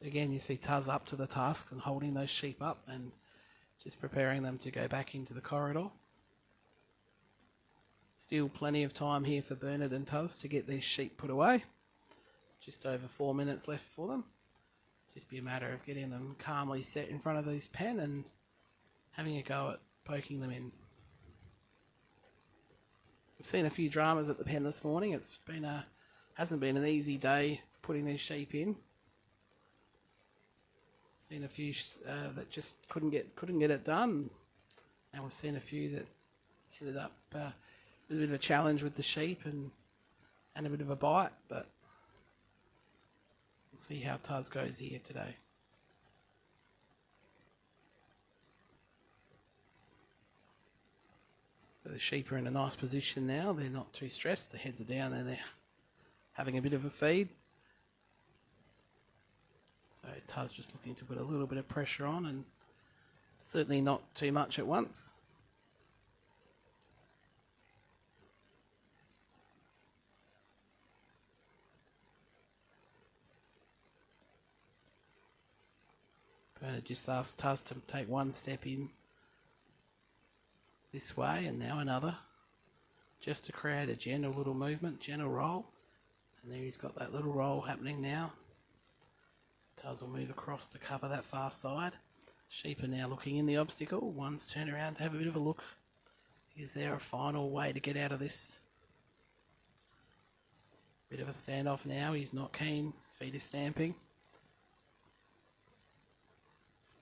Again, you see Tuz up to the task and holding those sheep up and just preparing them to go back into the corridor. Still plenty of time here for Bernard and Tuz to get these sheep put away. Just over 4 minutes left for them. Just be a matter of getting them calmly set in front of this pen and having a go at poking them in. We've seen a few dramas at the pen this morning. It's been hasn't been an easy day putting these sheep in. Seen a few that just couldn't get it done, and we've seen a few that ended up with a bit of a challenge with the sheep and a bit of a bite. But we'll see how Tuz goes here today. So the sheep are in a nice position now. They're not too stressed. The heads are down and they're having a bit of a feed. So Tuz just looking to put a little bit of pressure on, and certainly not too much at once. Bernard just asked Tuz to take one step in this way and now another, just to create a gentle little movement, gentle roll. And there he's got that little roll happening now. Tuz will move across to cover that far side. Sheep are now looking in the obstacle. One's turned around to have a bit of a look. Is there a final way to get out of this? Bit of a standoff now. He's not keen. Feet are stamping.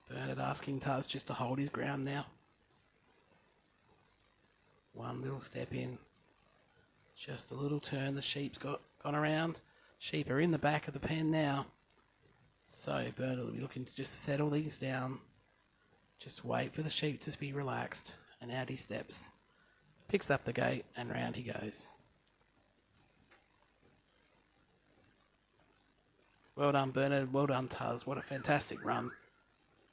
Bernard asking Tuz just to hold his ground now. One little step in. Just a little turn. The sheep's gone around. Sheep are in the back of the pen now. So Bernard will be looking to just settle these down. Just wait for the sheep to be relaxed. And out he steps. Picks up the gate and round he goes. Well done, Bernard. Well done, Tuz. What a fantastic run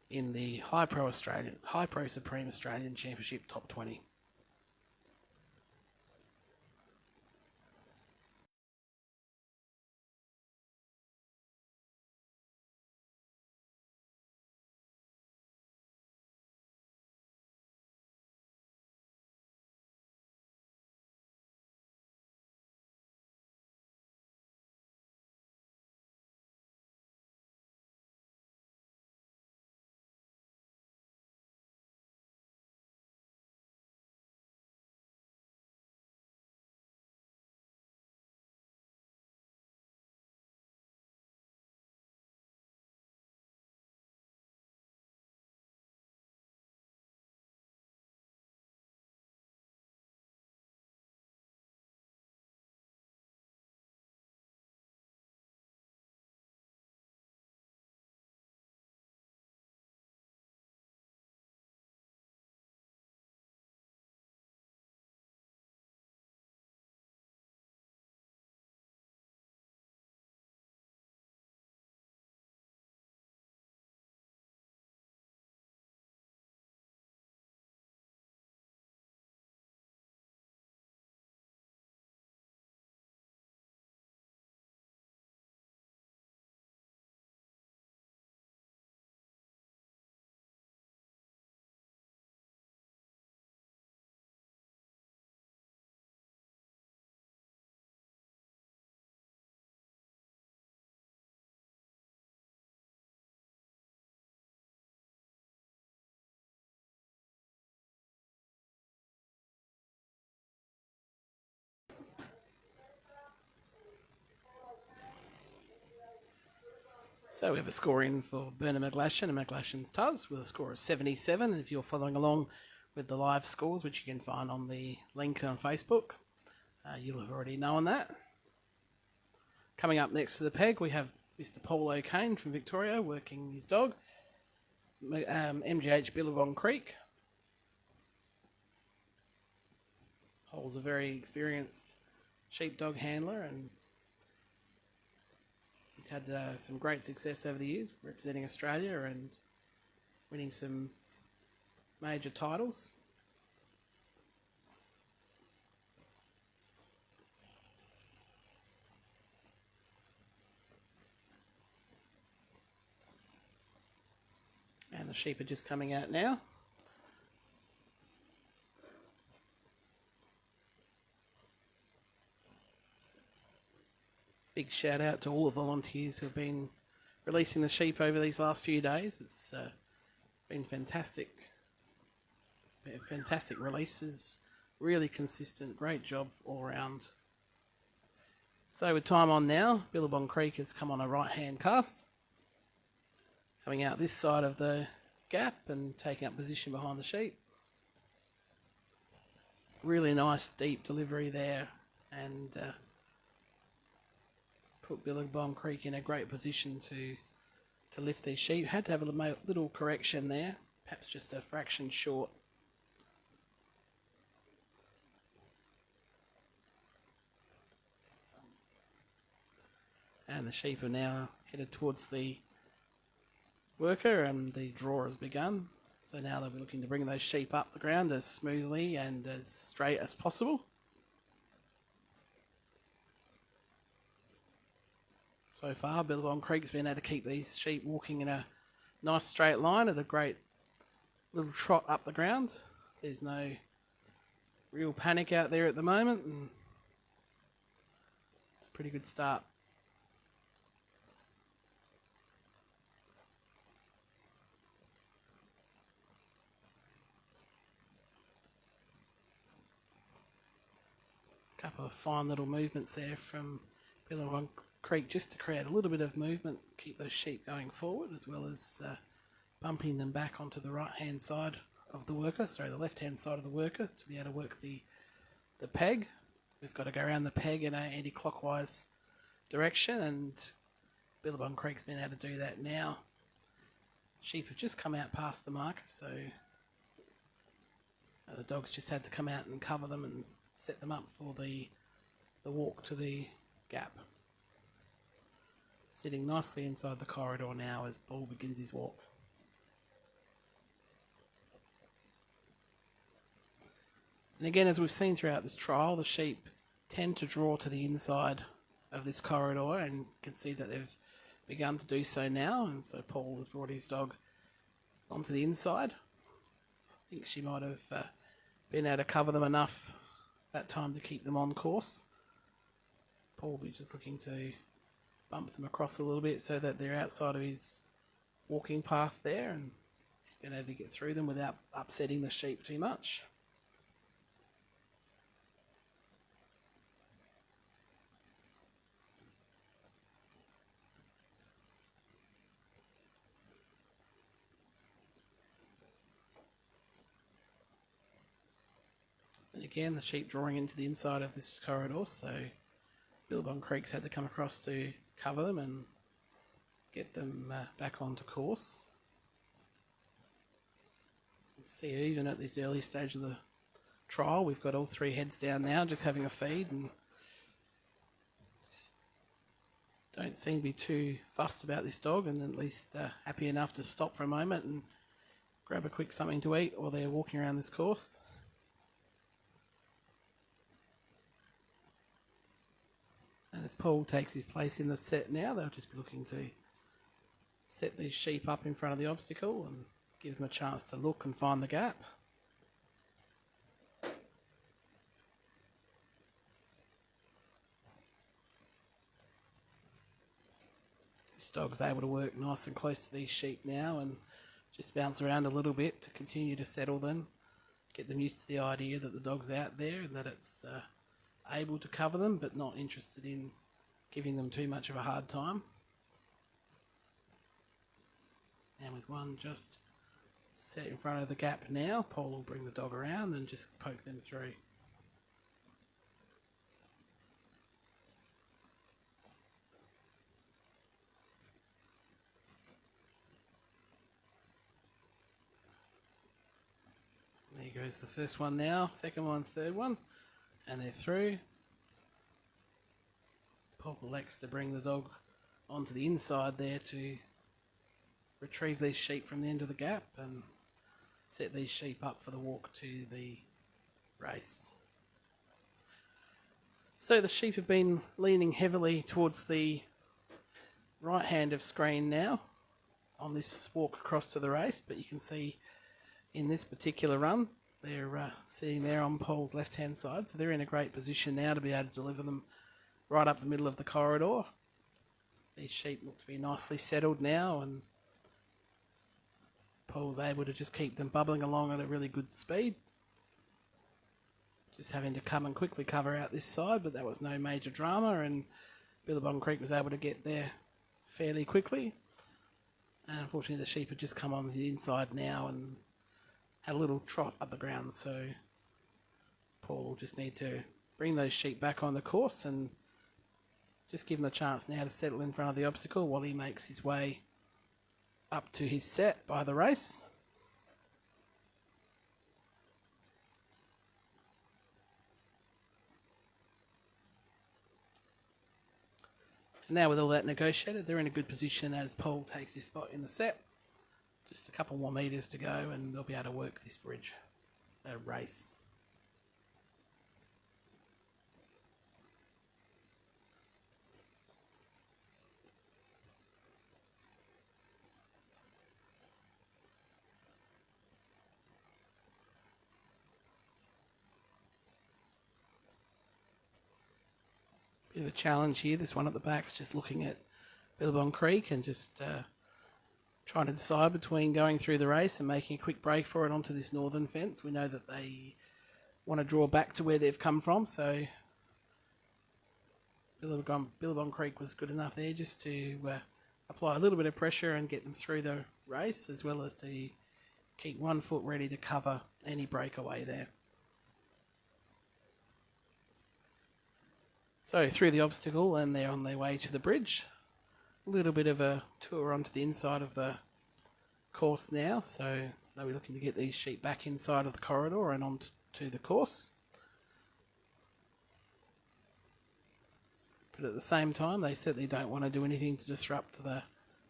in the Hypro Supreme Australian Championship Top 20. So we have a score in for Bernard McGlashan and McGlashan's Tuz with a score of 77. And if you're following along with the live scores, which you can find on the link on Facebook, you'll have already known that. Coming up next to the peg, we have Mr. Paul O'Kane from Victoria working his dog, MGH Billabong Creek. Paul's a very experienced sheepdog handler, and he's had some great success over the years representing Australia and winning some major titles. And the sheep are just coming out now. big shout out to all the volunteers who have been releasing the sheep over these last few days. It's been fantastic releases, really consistent, great job all round. So with time on now, Billabong Creek has come on a right hand cast, coming out this side of the gap and taking up position behind the sheep. Really nice deep delivery there, and put Billabong Creek in a great position to lift these sheep. Had to have a little correction there, perhaps just a fraction short. And the sheep are now headed towards the worker, and the draw has begun. So now they'll be looking to bring those sheep up the ground as smoothly and as straight as possible. So far, Billabong Creek's been able to keep these sheep walking in a nice straight line at a great little trot up the ground. There's no real panic out there at the moment, and it's a pretty good start. Couple of fine little movements there from Billabong Creek just to create a little bit of movement, keep those sheep going forward, as well as bumping them back onto the right hand side of the worker, sorry, the left hand side of the worker, to be able to work the peg. We've got to go around the peg in an anti-clockwise direction, and Billabong Creek's been able to do that now. Sheep have just come out past the marker, so the dogs just had to come out and cover them and set them up for the walk to the gap. Sitting nicely inside the corridor now as Paul begins his walk. And again, as we've seen throughout this trial, the sheep tend to draw to the inside of this corridor, and you can see that they've begun to do so now, and so Paul has brought his dog onto the inside. I think she might have been able to cover them enough that time to keep them on course. Paul will be just looking to bump them across a little bit so that they're outside of his walking path there, and he's been able to get through them without upsetting the sheep too much. And again, the sheep drawing into the inside of this corridor, so Billabong Creek's had to come across to cover them and get them back onto course. You can see even at this early stage of the trial, we've got all three heads down now, just having a feed, and just don't seem to be too fussed about this dog, and at least happy enough to stop for a moment and grab a quick something to eat while they're walking around this course. And as Paul takes his place in the set now, they'll just be looking to set these sheep up in front of the obstacle and give them a chance to look and find the gap. This dog's able to work nice and close to these sheep now and just bounce around a little bit to continue to settle them, get them used to the idea that the dog's out there and that it's able to cover them, but not interested in giving them too much of a hard time. And with one just set in front of the gap now, Paul will bring the dog around and just poke them through. There goes the first one now, second one, third one. And they're through. Paul elects to bring the dog onto the inside there to retrieve these sheep from the end of the gap and set these sheep up for the walk to the race. So the sheep have been leaning heavily towards the right hand of screen now on this walk across to the race, but you can see in this particular run they're sitting there on Paul's left hand side, so they're in a great position now to be able to deliver them right up the middle of the corridor. These sheep look to be nicely settled now, and Paul's able to just keep them bubbling along at a really good speed. Just having to come and quickly cover out this side, but that was no major drama, and Billabong Creek was able to get there fairly quickly. And unfortunately the sheep had just come on the inside now and had a little trot up the ground, so Paul will just need to bring those sheep back on the course and just give him a chance now to settle in front of the obstacle while he makes his way up to his set by the race. And now with all that negotiated, they're in a good position as Paul takes his spot in the set. Just a couple more metres to go and they'll be able to work this bridge, race. Bit of a challenge here. This one at the back's just looking at Billabong Creek and just trying to decide between going through the race and making a quick break for it onto this northern fence. We know that they want to draw back to where they've come from, so Billabong Creek was good enough there just to apply a little bit of pressure and get them through the race, as well as to keep 1 foot ready to cover any breakaway there. So through the obstacle, and they're on their way to the bridge. A little bit of a tour onto the inside of the course now, so they'll be looking to get these sheep back inside of the corridor and onto the course. But at the same time, they certainly don't want to do anything to disrupt the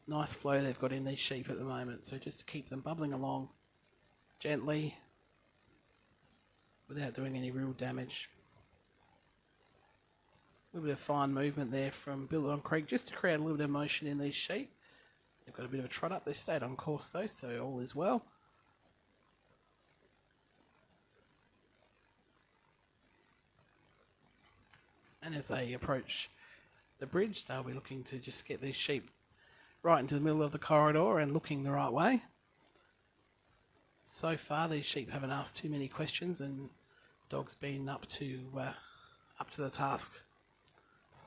nice flow they've got in these sheep at the moment. So just to keep them bubbling along gently without doing any real damage. A little bit of fine movement there from Billabong Creek just to create a little bit of motion in these sheep. They've got a bit of a trot up. They stayed on course though, so all is well. And as they approach the bridge, they'll be looking to just get these sheep right into the middle of the corridor and looking the right way. So far, these sheep haven't asked too many questions, and Dog's been up to the task.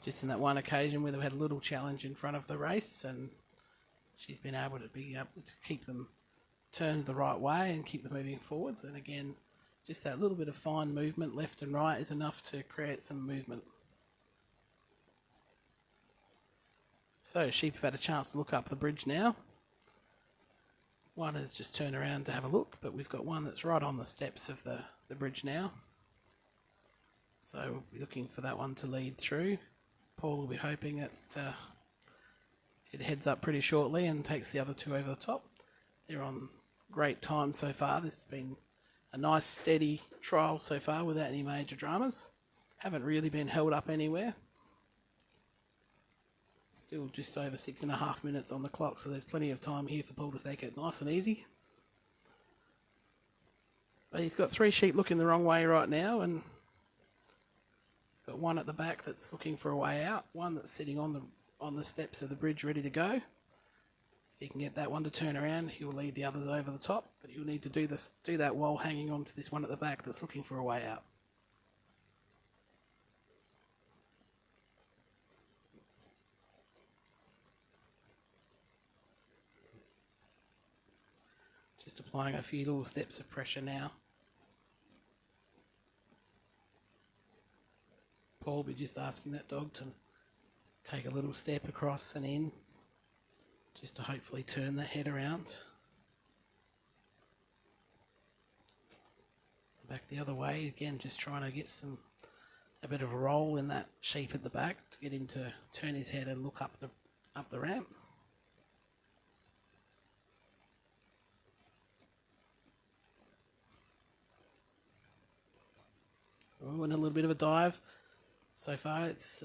Just in that one occasion where they've had a little challenge in front of the race, and she's been able to keep them turned the right way and keep them moving forwards. And again, just that little bit of fine movement left and right is enough to create some movement. So sheep have had a chance to look up the bridge now. One has just turned around to have a look, but we've got one that's right on the steps of the bridge now. So we'll be looking for that one to lead through. Paul will be hoping it heads up pretty shortly and takes the other two over the top. They're on great time so far. This has been a nice steady trial so far without any major dramas. Haven't really been held up anywhere. Still just over 6.5 minutes on the clock, so there's plenty of time here for Paul to take it nice and easy. But he's got 3 sheep looking the wrong way right now, and he's got one at the back that's looking for a way out, one that's sitting on the steps of the bridge ready to go. If he can get that one to turn around, he'll lead the others over the top, but he'll need to do that while hanging on to this one at the back that's looking for a way out. Just applying a few little steps of pressure now. Paul will be just asking that dog to take a little step across and in, just to hopefully turn that head around. Back the other way, again just trying to get a bit of a roll in that sheep at the back to get him to turn his head and look up the ramp. Oh, and a little bit of a dive. So far it's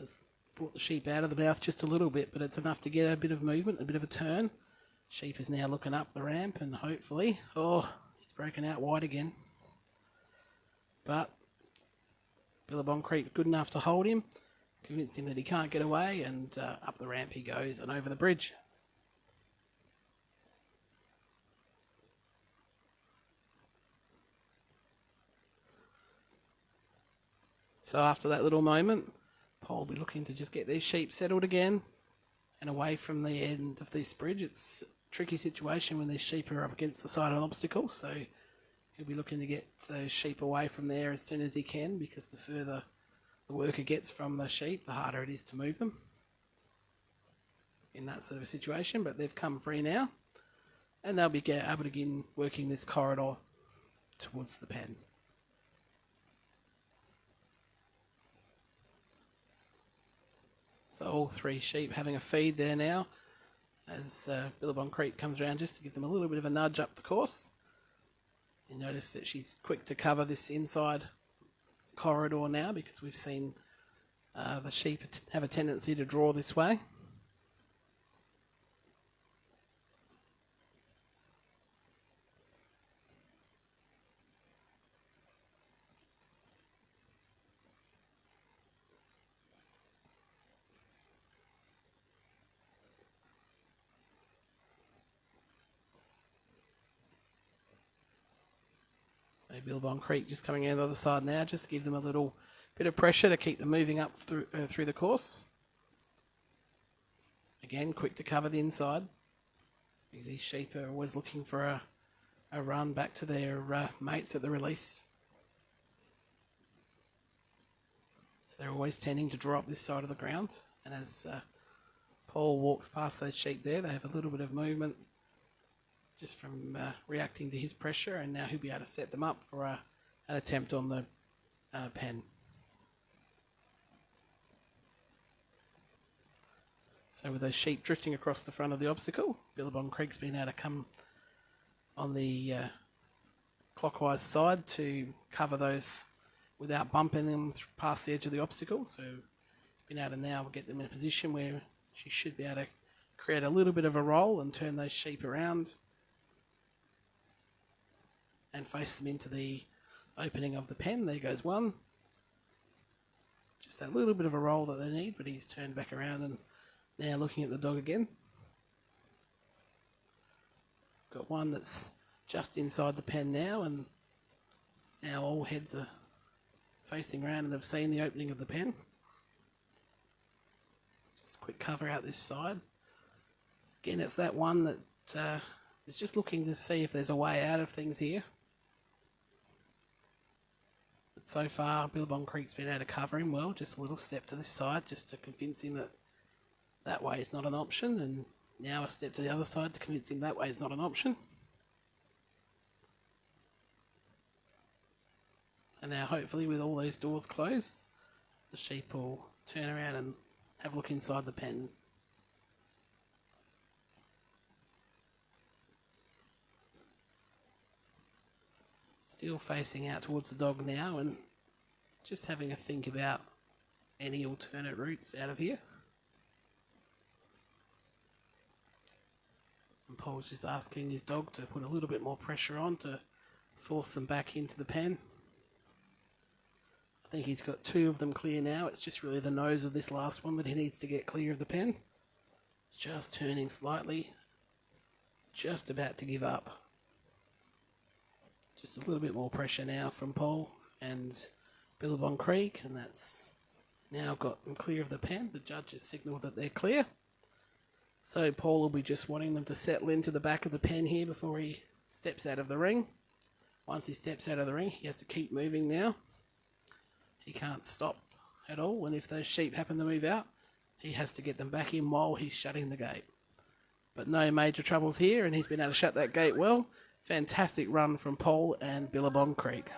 brought the sheep out of the mouth just a little bit, but it's enough to get a bit of movement, a bit of a turn. Sheep is now looking up the ramp and hopefully, he's broken out wide again. But Billabong Creek good enough to hold him. convinced him that he can't get away, and up the ramp he goes and over the bridge. So after that little moment, Paul will be looking to just get these sheep settled again and away from the end of this bridge. It's a tricky situation when these sheep are up against the side of an obstacle, so he'll be looking to get those sheep away from there as soon as he can, because the further the worker gets from the sheep, the harder it is to move them in that sort of a situation. But they've come free now, and they'll be able to begin working this corridor towards the pen. So all three sheep having a feed there now as Billabong Creek comes around just to give them a little bit of a nudge up the course. You notice that she's quick to cover this inside corridor now, because we've seen the sheep have a tendency to draw this way. So Billabong Creek just coming in the other side now, just to give them a little bit of pressure to keep them moving up through the course. Again, quick to cover the inside, because these sheep are always looking for a run back to their mates at the release. So they're always tending to draw up this side of the ground, and as Paul walks past those sheep there, they have a little bit of movement just from reacting to his pressure, and now he'll be able to set them up for an attempt on the pen. So with those sheep drifting across the front of the obstacle, Billabong Creek's been able to come on the clockwise side to cover those without bumping them past the edge of the obstacle. So been able to now get them in a position where she should be able to create a little bit of a roll and turn those sheep around and face them into the opening of the pen. There goes one. Just a little bit of a roll that they need, but he's turned back around and now looking at the dog again. Got one that's just inside the pen now, and now all heads are facing around and have seen the opening of the pen. Just quick cover out this side. Again, it's that one that is just looking to see if there's a way out of things here. But so far, Billabong Creek's been able to cover him well. Just a little step to this side just to convince him that that way is not an option, and now a step to the other side to convince him that way is not an option. And now hopefully with all those doors closed, the sheep will turn around and have a look inside the pen. Still facing out towards the dog now and just having a think about any alternate routes out of here. And Paul's just asking his dog to put a little bit more pressure on to force them back into the pen. I think he's got two of them clear now. It's just really the nose of this last one that he needs to get clear of the pen. It's just turning slightly, just about to give up. Just a little bit more pressure now from Paul and Billabong Creek, and that's now got them clear of the pen. The judge has signalled that they're clear. So Paul will be just wanting them to settle into the back of the pen here before he steps out of the ring. Once he steps out of the ring, he has to keep moving now. He can't stop at all, and if those sheep happen to move out, he has to get them back in while he's shutting the gate. But no major troubles here, and he's been able to shut that gate well. Fantastic run from Paul and Billabong Creek.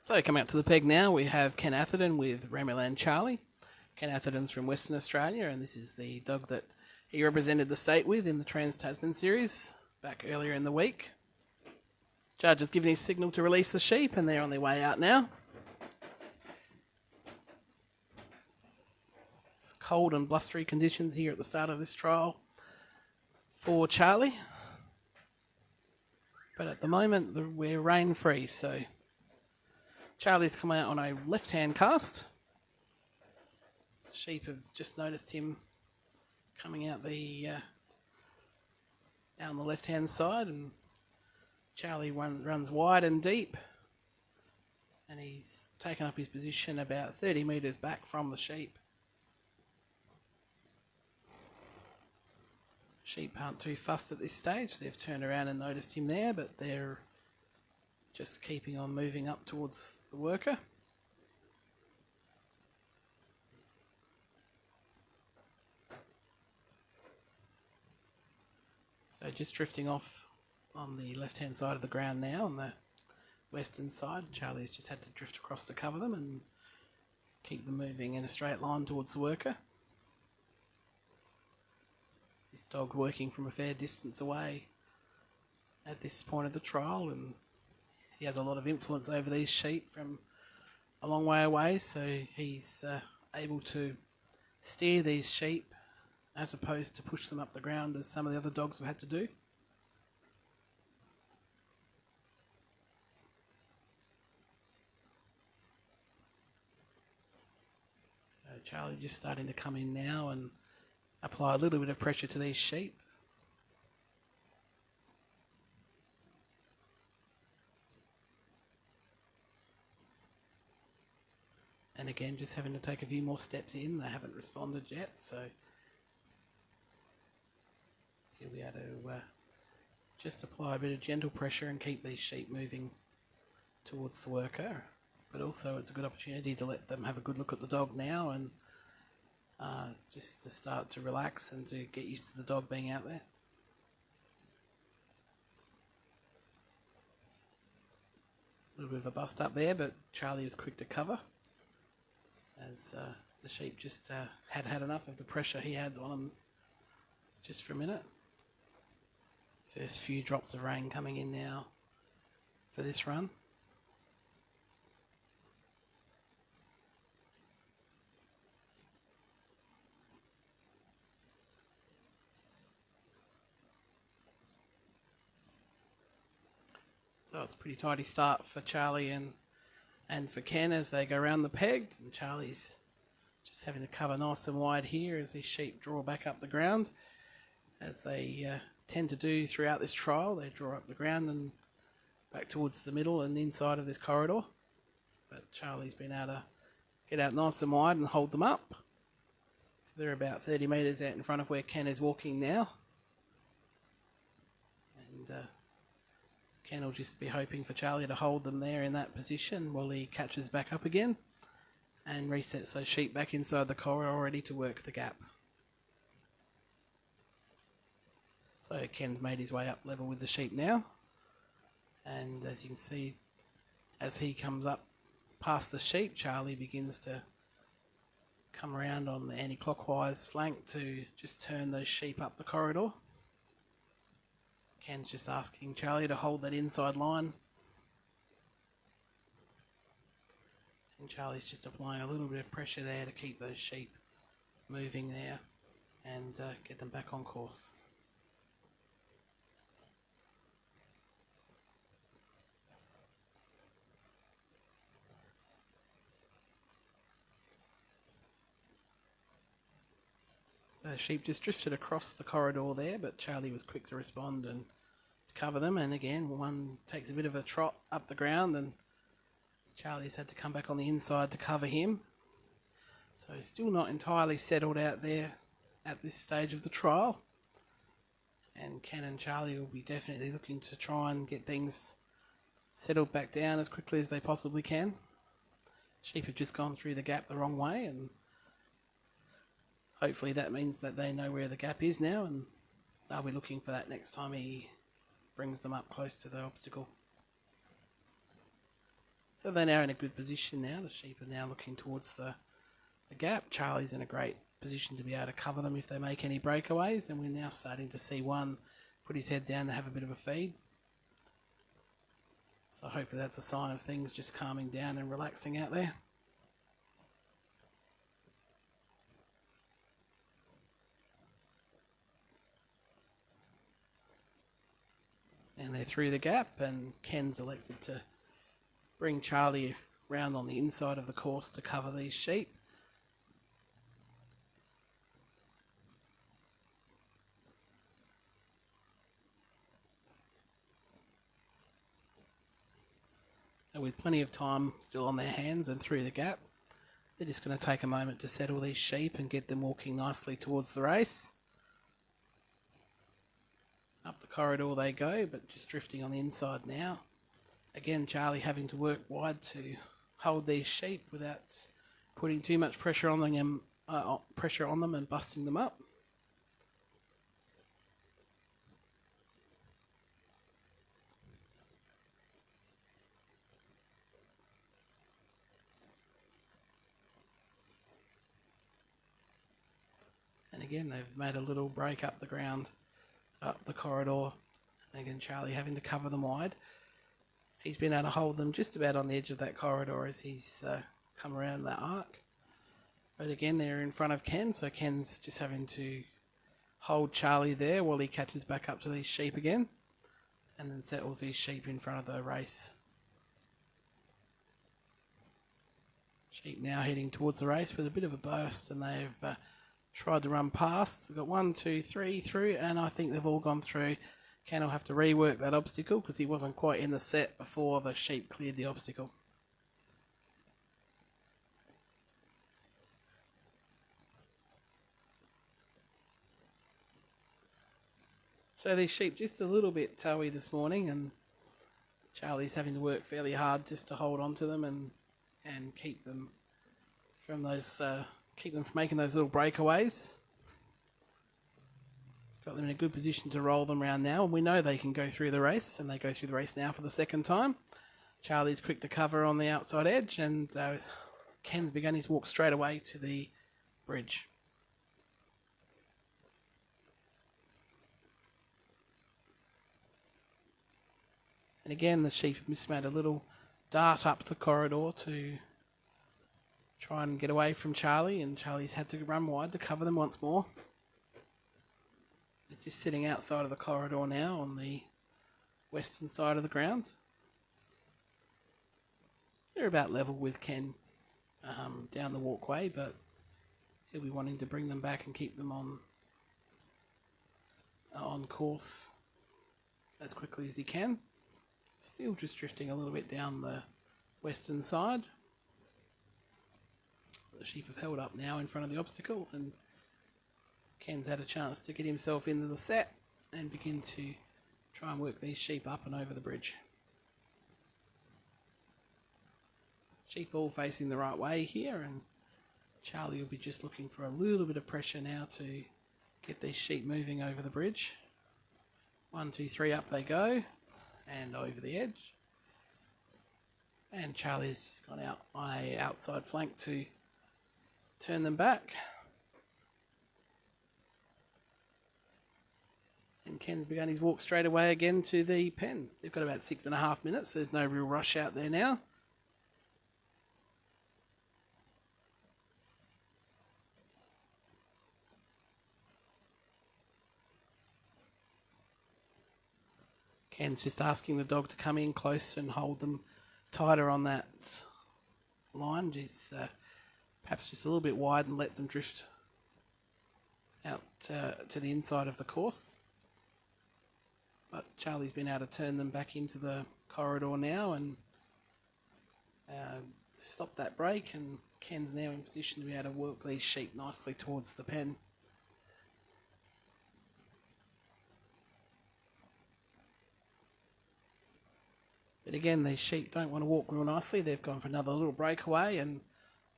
So coming up to the peg now, we have Ken Atherton with Ramaland Charlie. Ken Atherton's from Western Australia, and this is the dog that he represented the state with in the Trans-Tasman series back earlier in the week. Judge has given his signal to release the sheep, and they're on their way out now. It's cold and blustery conditions here at the start of this trial for Charlie. But at the moment, we're rain-free, so Charlie's come out on a left-hand cast. Sheep have just noticed him coming out down the left-hand side, and Charlie runs wide and deep, and he's taken up his position about 30 metres back from the sheep. Sheep aren't too fussed at this stage. They've turned around and noticed him there, but they're just keeping on moving up towards the worker. So just drifting off on the left-hand side of the ground now, on the western side. Charlie's just had to drift across to cover them and keep them moving in a straight line towards the worker. This dog working from a fair distance away at this point of the trial, and he has a lot of influence over these sheep from a long way away, so he's able to steer these sheep as opposed to push them up the ground as some of the other dogs have had to do. So Charlie just starting to come in now and apply a little bit of pressure to these sheep. And again, just having to take a few more steps in. They haven't responded yet, so he'll be able to just apply a bit of gentle pressure and keep these sheep moving towards the worker. But also it's a good opportunity to let them have a good look at the dog now, and just to start to relax and to get used to the dog being out there. A little bit of a bust up there, but Charlie was quick to cover, as the sheep just had enough of the pressure he had on them just for a minute. First few drops of rain coming in now for this run. So it's a pretty tidy start for Charlie and for Ken as they go around the peg. And Charlie's just having to cover nice and wide here as his sheep draw back up the ground, as they tend to do throughout this trial. They draw up the ground and back towards the middle and inside of this corridor. But Charlie's been able to get out nice and wide and hold them up. So they're about 30 metres out in front of where Ken is walking now. And Ken will just be hoping for Charlie to hold them there in that position while he catches back up again and resets those sheep back inside the corridor, ready to work the gap. So Ken's made his way up level with the sheep now, and as you can see, as he comes up past the sheep, Charlie begins to come around on the anti-clockwise flank to just turn those sheep up the corridor. Ken's just asking Charlie to hold that inside line, and Charlie's just applying a little bit of pressure there to keep those sheep moving there and get them back on course. The sheep just drifted across the corridor there, but Charlie was quick to respond and to cover them. And again, one takes a bit of a trot up the ground, and Charlie's had to come back on the inside to cover him. So he's still not entirely settled out there at this stage of the trial. And Ken and Charlie will be definitely looking to try and get things settled back down as quickly as they possibly can. Sheep have just gone through the gap the wrong way, and hopefully that means that they know where the gap is now, and they'll be looking for that next time he brings them up close to the obstacle. So they're now in a good position now. The sheep are now looking towards the gap. Charlie's in a great position to be able to cover them if they make any breakaways, and we're now starting to see one put his head down to have a bit of a feed. So hopefully that's a sign of things just calming down and relaxing out there. And they're through the gap, and Ken's elected to bring Charlie round on the inside of the course to cover these sheep. So with plenty of time still on their hands and through the gap, they're just going to take a moment to settle these sheep and get them walking nicely towards the race. Up the corridor they go, but just drifting on the inside now. Again, Charlie having to work wide to hold these sheep without putting too much pressure on them and busting them up. And again, they've made a little break up the ground, up the corridor. And again, Charlie having to cover them wide. He's been able to hold them just about on the edge of that corridor as he's come around that arc. But again, they're in front of Ken, so Ken's just having to hold Charlie there while he catches back up to these sheep again, and then settles these sheep in front of the race. Sheep now heading towards the race with a bit of a burst, and they've tried to run past. We've got 1, 2, 3 through, and I think they've all gone through. Ken will have to rework that obstacle because he wasn't quite in the set before the sheep cleared the obstacle. So these sheep just a little bit towy this morning, and Charlie's having to work fairly hard just to hold on to them and keep them from those from making those little breakaways. Got them in a good position to roll them around now, and we know they can go through the race, and they go through the race now for the second time. Charlie's quick to cover on the outside edge, and Ken's begun his walk straight away to the bridge. And again, the sheep have just made a little dart up the corridor to try and get away from Charlie, and Charlie's had to run wide to cover them once more. They're just sitting outside of the corridor now on the western side of the ground. They're about level with Ken down the walkway, but he'll be wanting to bring them back and keep them on course as quickly as he can. Still just drifting a little bit down the western side. The sheep have held up now in front of the obstacle, and Ken's had a chance to get himself into the set and begin to try and work these sheep up and over the bridge. Sheep all facing the right way here, and Charlie will be just looking for a little bit of pressure now to get these sheep moving over the bridge. 1, 2, 3, up they go, and over the edge. And Charlie's gone out on a outside flank to turn them back. And Ken's begun his walk straight away again to the pen. They've got about 6.5 minutes. There's no real rush out there now. Ken's just asking the dog to come in close and hold them tighter on that line. Just perhaps just a little bit wide and let them drift out to the inside of the course. But Charlie's been able to turn them back into the corridor now and stop that break, and Ken's now in position to be able to work these sheep nicely towards the pen. But again, these sheep don't want to walk real nicely. They've gone for another little breakaway, and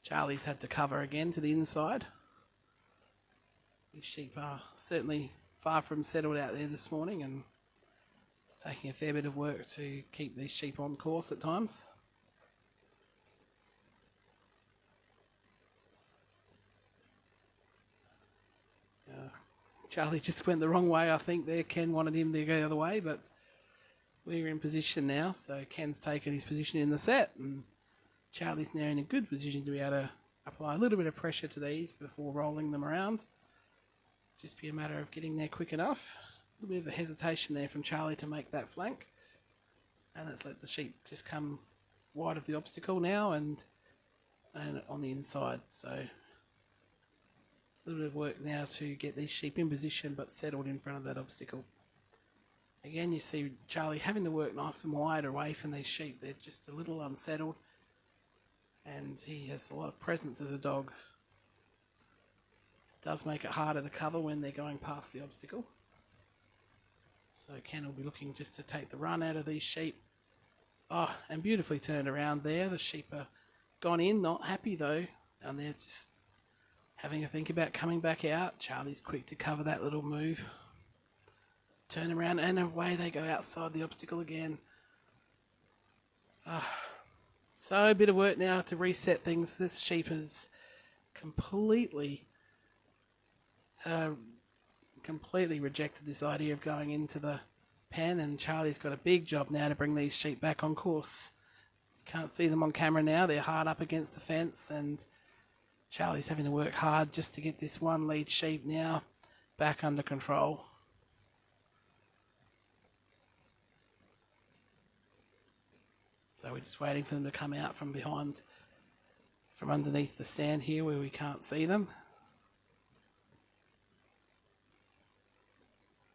Charlie's had to cover again to the inside. These sheep are certainly far from settled out there this morning, and it's taking a fair bit of work to keep these sheep on course at times. Charlie just went the wrong way, I think there. Ken wanted him to go the other way, but we're in position now. So Ken's taken his position in the set, and Charlie's now in a good position to be able to apply a little bit of pressure to these before rolling them around. Just be a matter of getting there quick enough. A little bit of a hesitation there from Charlie to make that flank. And let's let the sheep just come wide of the obstacle now and on the inside. So a little bit of work now to get these sheep in position but settled in front of that obstacle. Again, you see Charlie having to work nice and wide away from these sheep. They're just a little unsettled, and he has a lot of presence as a dog. It does make it harder to cover when they're going past the obstacle. So Ken will be looking just to take the run out of these sheep. Oh, and beautifully turned around there. The sheep are gone in, not happy though, and they're just having a think about coming back out. Charlie's quick to cover that little move. Turn around and away they go outside the obstacle again. So a bit of work now to reset things. This sheep has completely rejected this idea of going into the pen, and Charlie's got a big job now to bring these sheep back on course. Can't see them on camera now. They're hard up against the fence, and Charlie's having to work hard just to get this one lead sheep now back under control. So we're just waiting for them to come out from behind, from underneath the stand here where we can't see them.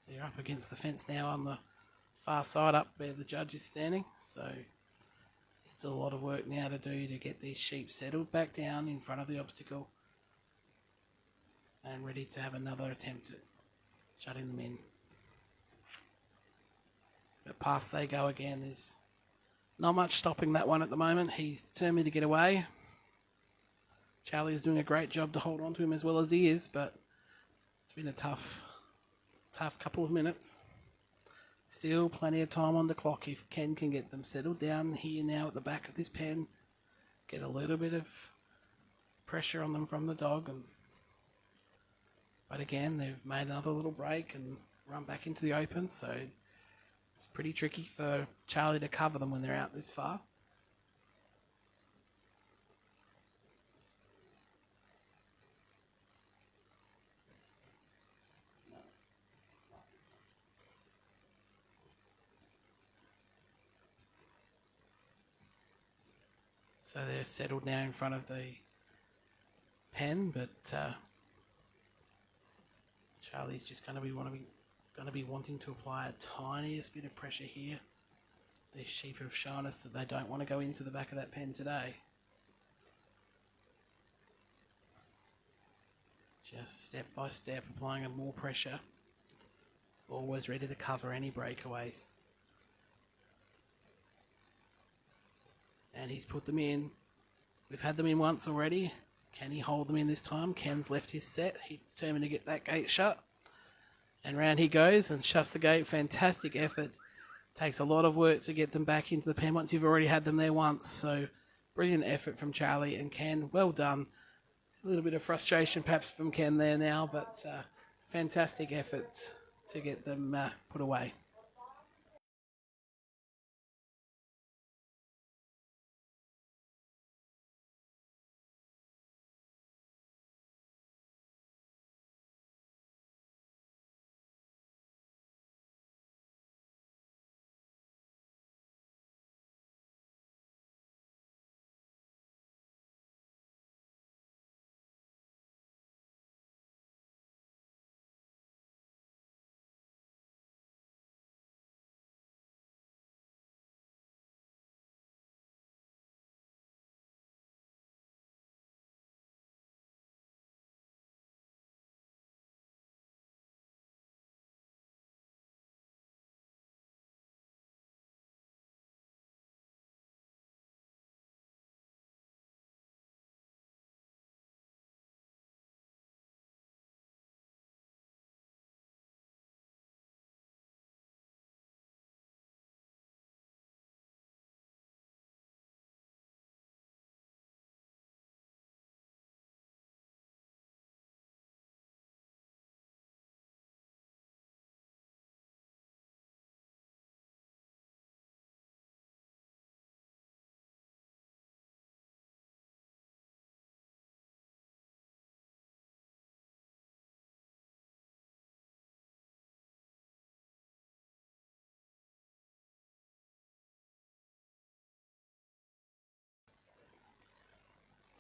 They're up against the fence now on the far side up where the judge is standing. So there's still a lot of work now to do to get these sheep settled back down in front of the obstacle and ready to have another attempt at shutting them in. But past they go again. There's not much stopping that one at the moment. He's determined to get away. Charlie is doing a great job to hold on to him as well as he is, but it's been a tough couple of minutes. Still plenty of time on the clock if Ken can get them settled down here now at the back of this pen. Get a little bit of pressure on them from the dog. But again, they've made another little break and run back into the open, so it's pretty tricky for Charlie to cover them when they're out this far. So they're settled now in front of the pen, but Charlie's just going to be wanting to apply a tiniest bit of pressure here. These sheep have shown us that they don't want to go into the back of that pen today. Just step by step applying more pressure. Always ready to cover any breakaways. And he's put them in. We've had them in once already. Can he hold them in this time? Ken's left his set. He's determined to get that gate shut. And round he goes and shuts the gate. Fantastic effort. Takes a lot of work to get them back into the pen once you've already had them there once. So brilliant effort from Charlie and Ken. Well done. A little bit of frustration perhaps from Ken there now, but fantastic effort to get them put away.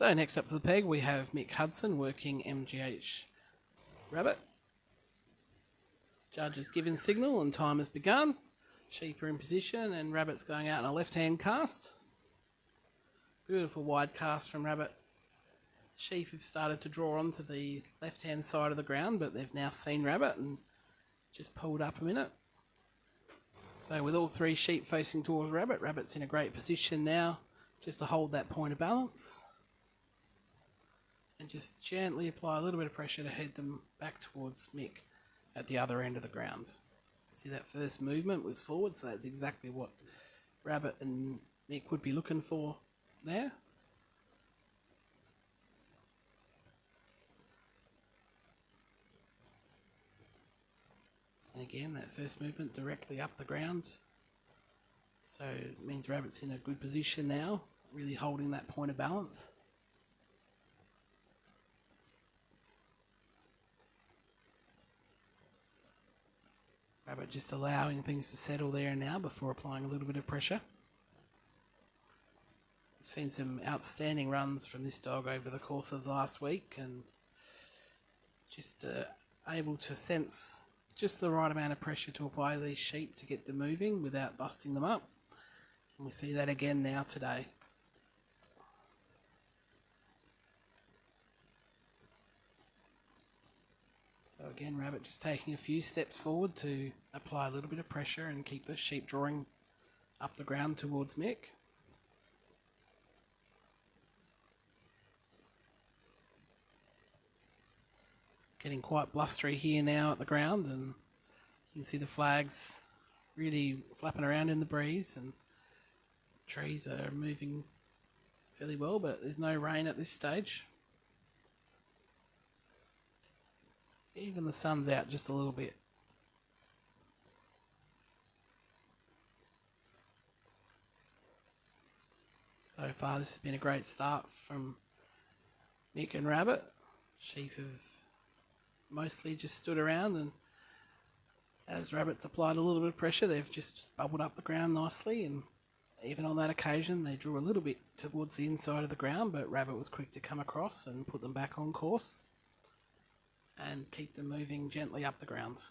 So next up to the peg we have Mick Hudson working MGH Rabbit. Judge has given signal and time has begun. Sheep are in position and Rabbit's going out in a left-hand cast. Beautiful wide cast from Rabbit. Sheep have started to draw onto the left-hand side of the ground, but they've now seen Rabbit and just pulled up a minute. So with all three sheep facing towards Rabbit, Rabbit's in a great position now just to hold that point of balance. And just gently apply a little bit of pressure to head them back towards Mick at the other end of the ground. See that first movement was forward, so that's exactly what Rabbit and Mick would be looking for there. And again, that first movement directly up the ground. So it means Rabbit's in a good position now, really holding that point of balance. Rabbit just allowing things to settle there now before applying a little bit of pressure. We've seen some outstanding runs from this dog over the course of the last week, and just able to sense just the right amount of pressure to apply these sheep to get them moving without busting them up. And we see that again now today. So again, Rabbit just taking a few steps forward to apply a little bit of pressure and keep the sheep drawing up the ground towards Mick. It's getting quite blustery here now at the ground, and you can see the flags really flapping around in the breeze, and trees are moving fairly well, but there's no rain at this stage. Even the sun's out just a little bit. So far this has been a great start from Mick and Rabbit. Sheep have mostly just stood around, and as Rabbit's applied a little bit of pressure, they've just bubbled up the ground nicely, and even on that occasion they drew a little bit towards the inside of the ground, but Rabbit was quick to come across and put them back on course and keep them moving gently up the ground.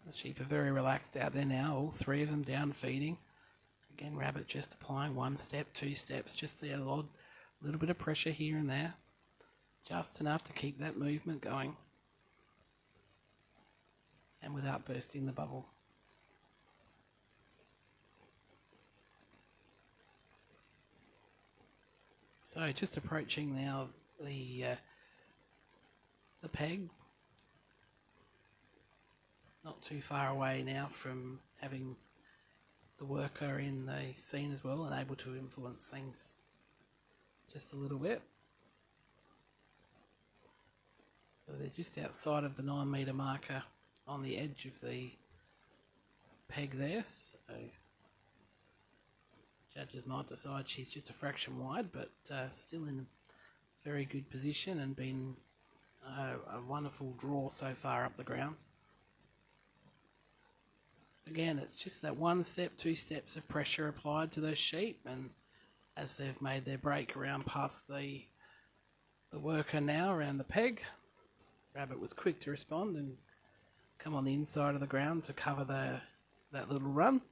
The sheep are very relaxed out there now, all three of them down feeding. Again, Rabbit just applying 1 step, 2 steps, just the odd little bit of pressure here and there. Just enough to keep that movement going and without bursting the bubble. So just approaching now the peg, not too far away now from having the worker in the scene as well and able to influence things just a little bit. So they're just outside of the 9 metre marker on the edge of the peg there, so judges might decide she's just a fraction wide, but still in a very good position and been a wonderful draw so far up the ground. Again, it's just that 1 step, 2 steps of pressure applied to those sheep, and as they've made their break around past the worker now around the peg, Rabbit was quick to respond and come on the inside of the ground to cover that little run.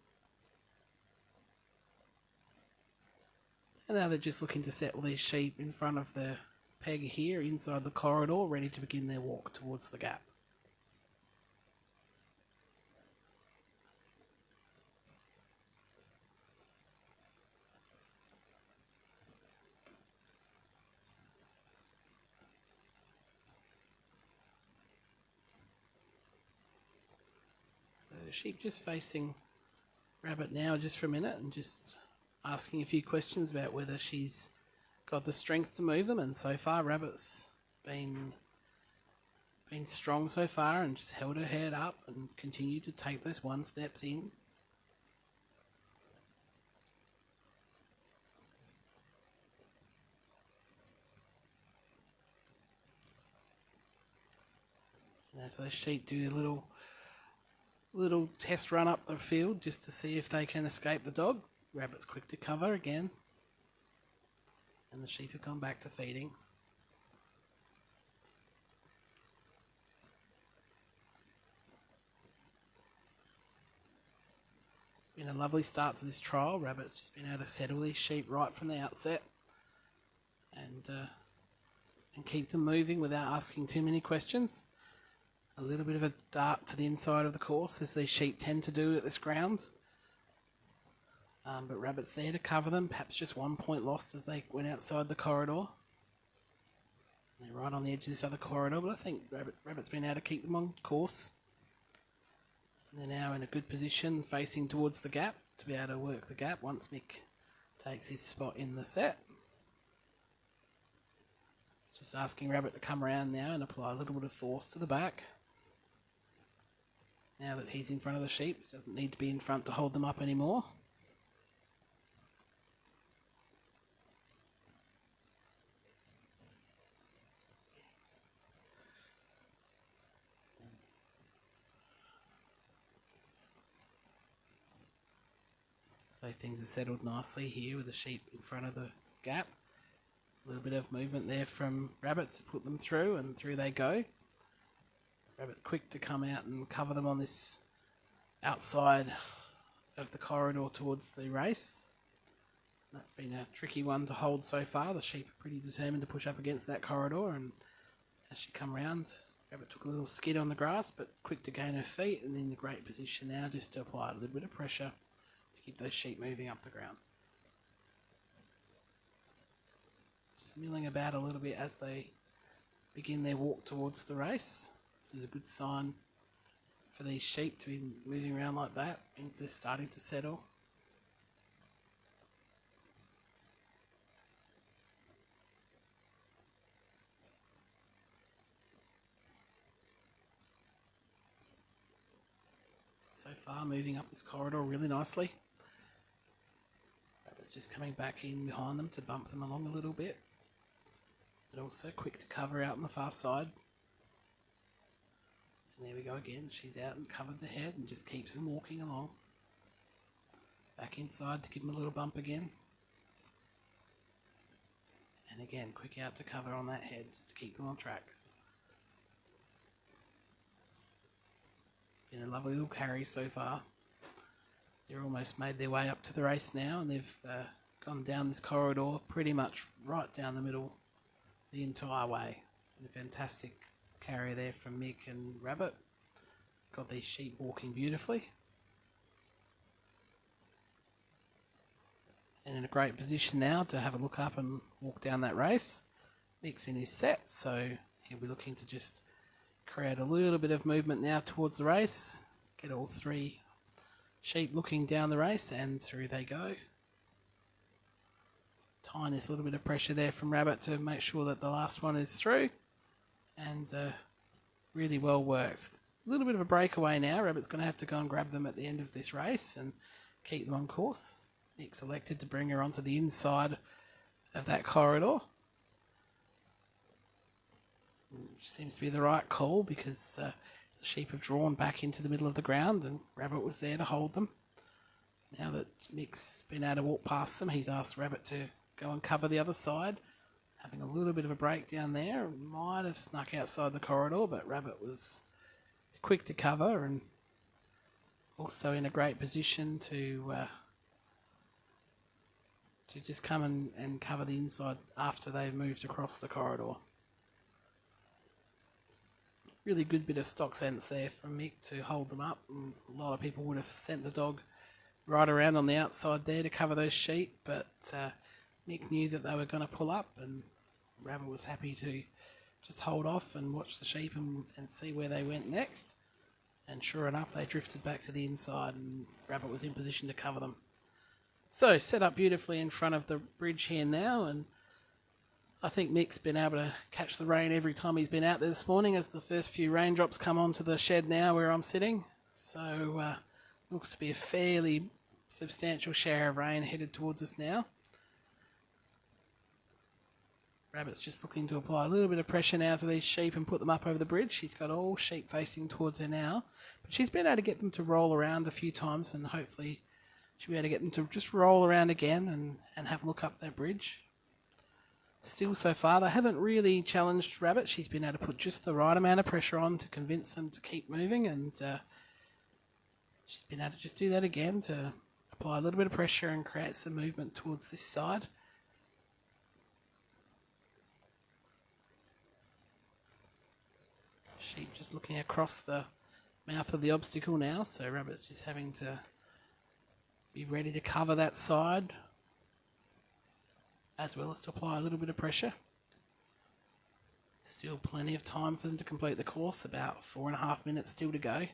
And now they're just looking to settle these sheep in front of the peg here inside the corridor, ready to begin their walk towards the gap. So the sheep just facing Rabbit now just for a minute and just asking a few questions about whether she's got the strength to move them, and so far Rabbit's been strong so far and just held her head up and continued to take those 1 steps in. as those sheep do a little test run up the field just to see if they can escape the dog. Rabbit's quick to cover again, and the sheep have gone back to feeding. Been a lovely start to this trial. Rabbit's just been able to settle these sheep right from the outset and keep them moving without asking too many questions. A little bit of a dart to the inside of the course, as these sheep tend to do at this ground. But Rabbit's there to cover them, perhaps just 1 point lost as they went outside the corridor. They're right on the edge of this other corridor, but I think Rabbit's been able to keep them on course. And they're now in a good position facing towards the gap to be able to work the gap once Mick takes his spot in the set. Just asking Rabbit to come around now and apply a little bit of force to the back. Now that he's in front of the sheep, he doesn't need to be in front to hold them up anymore. So things are settled nicely here with the sheep in front of the gap. A little bit of movement there from Rabbit to put them through, and through they go. Rabbit quick to come out and cover them on this outside of the corridor towards the race. That's been a tricky one to hold so far. The sheep are pretty determined to push up against that corridor, and as she come round, Rabbit took a little skid on the grass, but quick to gain her feet and in a great position now just to apply a little bit of pressure to keep those sheep moving up the ground. Just milling about a little bit as they begin their walk towards the race. This is a good sign for these sheep to be moving around like that. It means they're starting to settle. So far moving up this corridor really nicely. Rabbit's just coming back in behind them to bump them along a little bit, but also quick to cover out on the far side. And there we go again, she's out and covered the head and just keeps them walking along. Back inside to give them a little bump again. And again, quick out to cover on that head just to keep them on track. Been a lovely little carry so far. They're almost made their way up to the race now, and they've gone down this corridor pretty much right down the middle the entire way. It's been a fantastic carry there from Mick and Rabbit. Got these sheep walking beautifully. And in a great position now to have a look up and walk down that race. Mick's in his set, so he'll be looking to just create a little bit of movement now towards the race. Get all three sheep looking down the race, and through they go. Tiniest little bit of pressure there from Rabbit to make sure that the last one is through. And really well worked. A little bit of a breakaway now. Rabbit's going to have to go and grab them at the end of this race and keep them on course. Nick's elected to bring her onto the inside of that corridor. Which seems to be the right call, because the sheep have drawn back into the middle of the ground and Rabbit was there to hold them. Now that Mick's been able to walk past them, he's asked Rabbit to go and cover the other side. Having a little bit of a break down there. Might have snuck outside the corridor, but Rabbit was quick to cover and also in a great position to just come and cover the inside after they've moved across the corridor. Really good bit of stock sense there from Mick to hold them up. And a lot of people would have sent the dog right around on the outside there to cover those sheep, but Mick knew that they were going to pull up, and Rabbit was happy to just hold off and watch the sheep and see where they went next. And sure enough, they drifted back to the inside and Rabbit was in position to cover them. So, set up beautifully in front of the bridge here now, and I think Mick's been able to catch the rain every time he's been out there this morning as the first few raindrops come onto the shed now where I'm sitting. So, looks to be a fairly substantial shower of rain headed towards us now. Rabbit's just looking to apply a little bit of pressure now to these sheep and put them up over the bridge. She's got all sheep facing towards her now, but she's been able to get them to roll around a few times, and hopefully she'll be able to get them to just roll around again and have a look up that bridge. Still, so far, they haven't really challenged Rabbit. She's been able to put just the right amount of pressure on to convince them to keep moving, and she's been able to just do that again to apply a little bit of pressure and create some movement towards this side. Sheep just looking across the mouth of the obstacle now, so Rabbit's just having to be ready to cover that side as well as to apply a little bit of pressure. Still plenty of time for them to complete the course, about 4.5 minutes still to go.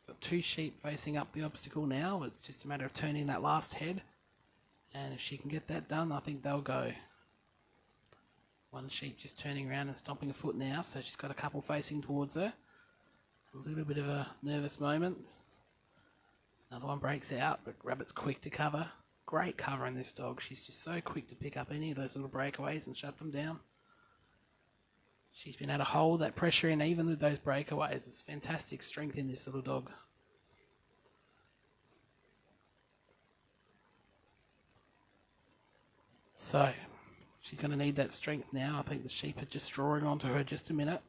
Got 2 sheep facing up the obstacle now. It's just a matter of turning that last head, and if she can get that done, I think they'll go. One sheep just turning around and stomping a foot now, so she's got a couple facing towards her. A little bit of a nervous moment. Another one breaks out, but Rabbit's quick to cover. Great cover in this dog. She's just so quick to pick up any of those little breakaways and shut them down. She's been able to hold that pressure in even with those breakaways. It's fantastic strength in this little dog. So, she's going to need that strength now. I think the sheep are just drawing onto her just a minute.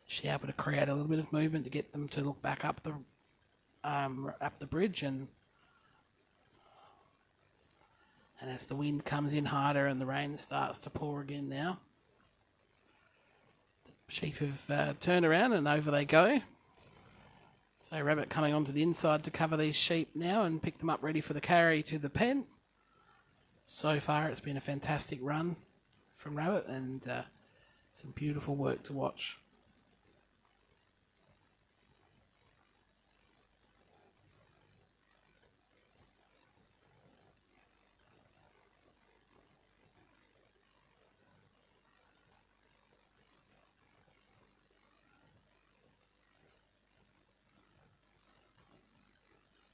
She's able to create a little bit of movement to get them to look back up the bridge, and as the wind comes in harder and the rain starts to pour again now, the sheep have turned around and over they go. So Rabbit coming onto the inside to cover these sheep now and pick them up ready for the carry to the pen. So far it's been a fantastic run from Rabbit, and some beautiful work to watch.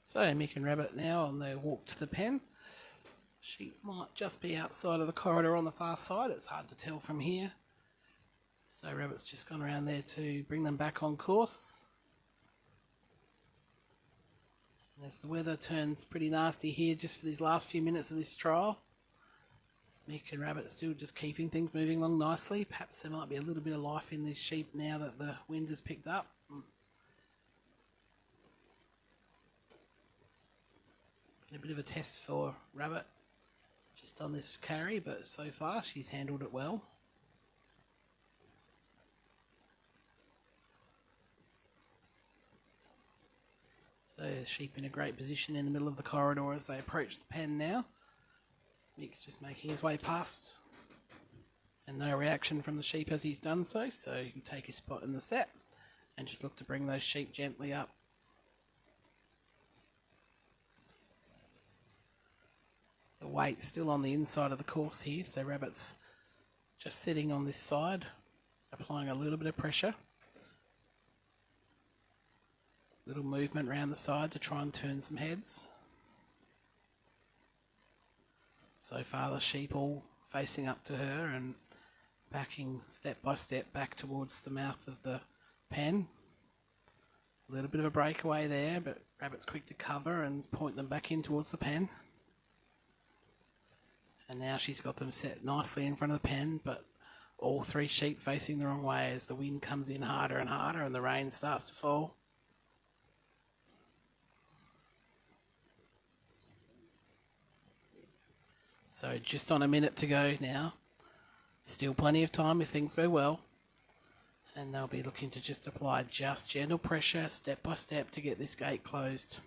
So Mick and Rabbit now on their walk to the pen. Sheep might just be outside of the corridor on the far side. It's hard to tell from here. So Rabbit's just gone around there to bring them back on course. And as the weather turns pretty nasty here just for these last few minutes of this trial, Mick and Rabbit are still just keeping things moving along nicely. Perhaps there might be a little bit of life in these sheep now that the wind has picked up. A bit of a test for Rabbit just on this carry, but so far she's handled it well. So sheep in a great position in the middle of the corridor as they approach the pen now. Mick's just making his way past, and no reaction from the sheep as he's done so, so he can take his spot in the set and just look to bring those sheep gently up. The weight's still on the inside of the course here, so Rabbit's just sitting on this side, applying a little bit of pressure. Little movement around the side to try and turn some heads. So far the sheep all facing up to her and backing step by step back towards the mouth of the pen. A little bit of a breakaway there, but Rabbit's quick to cover and point them back in towards the pen. And now she's got them set nicely in front of the pen, but all 3 sheep facing the wrong way as the wind comes in harder and harder and the rain starts to fall. So just on a minute to go now. Still plenty of time if things go well. And they'll be looking to just apply just gentle pressure step by step to get this gate closed.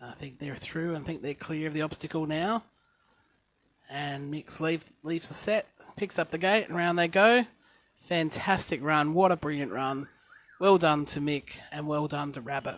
I think they're through and think they're clear of the obstacle now. And Mick leaves the set, picks up the gate, and round they go. Fantastic run. What a brilliant run. Well done to Mick and well done to Rabbit.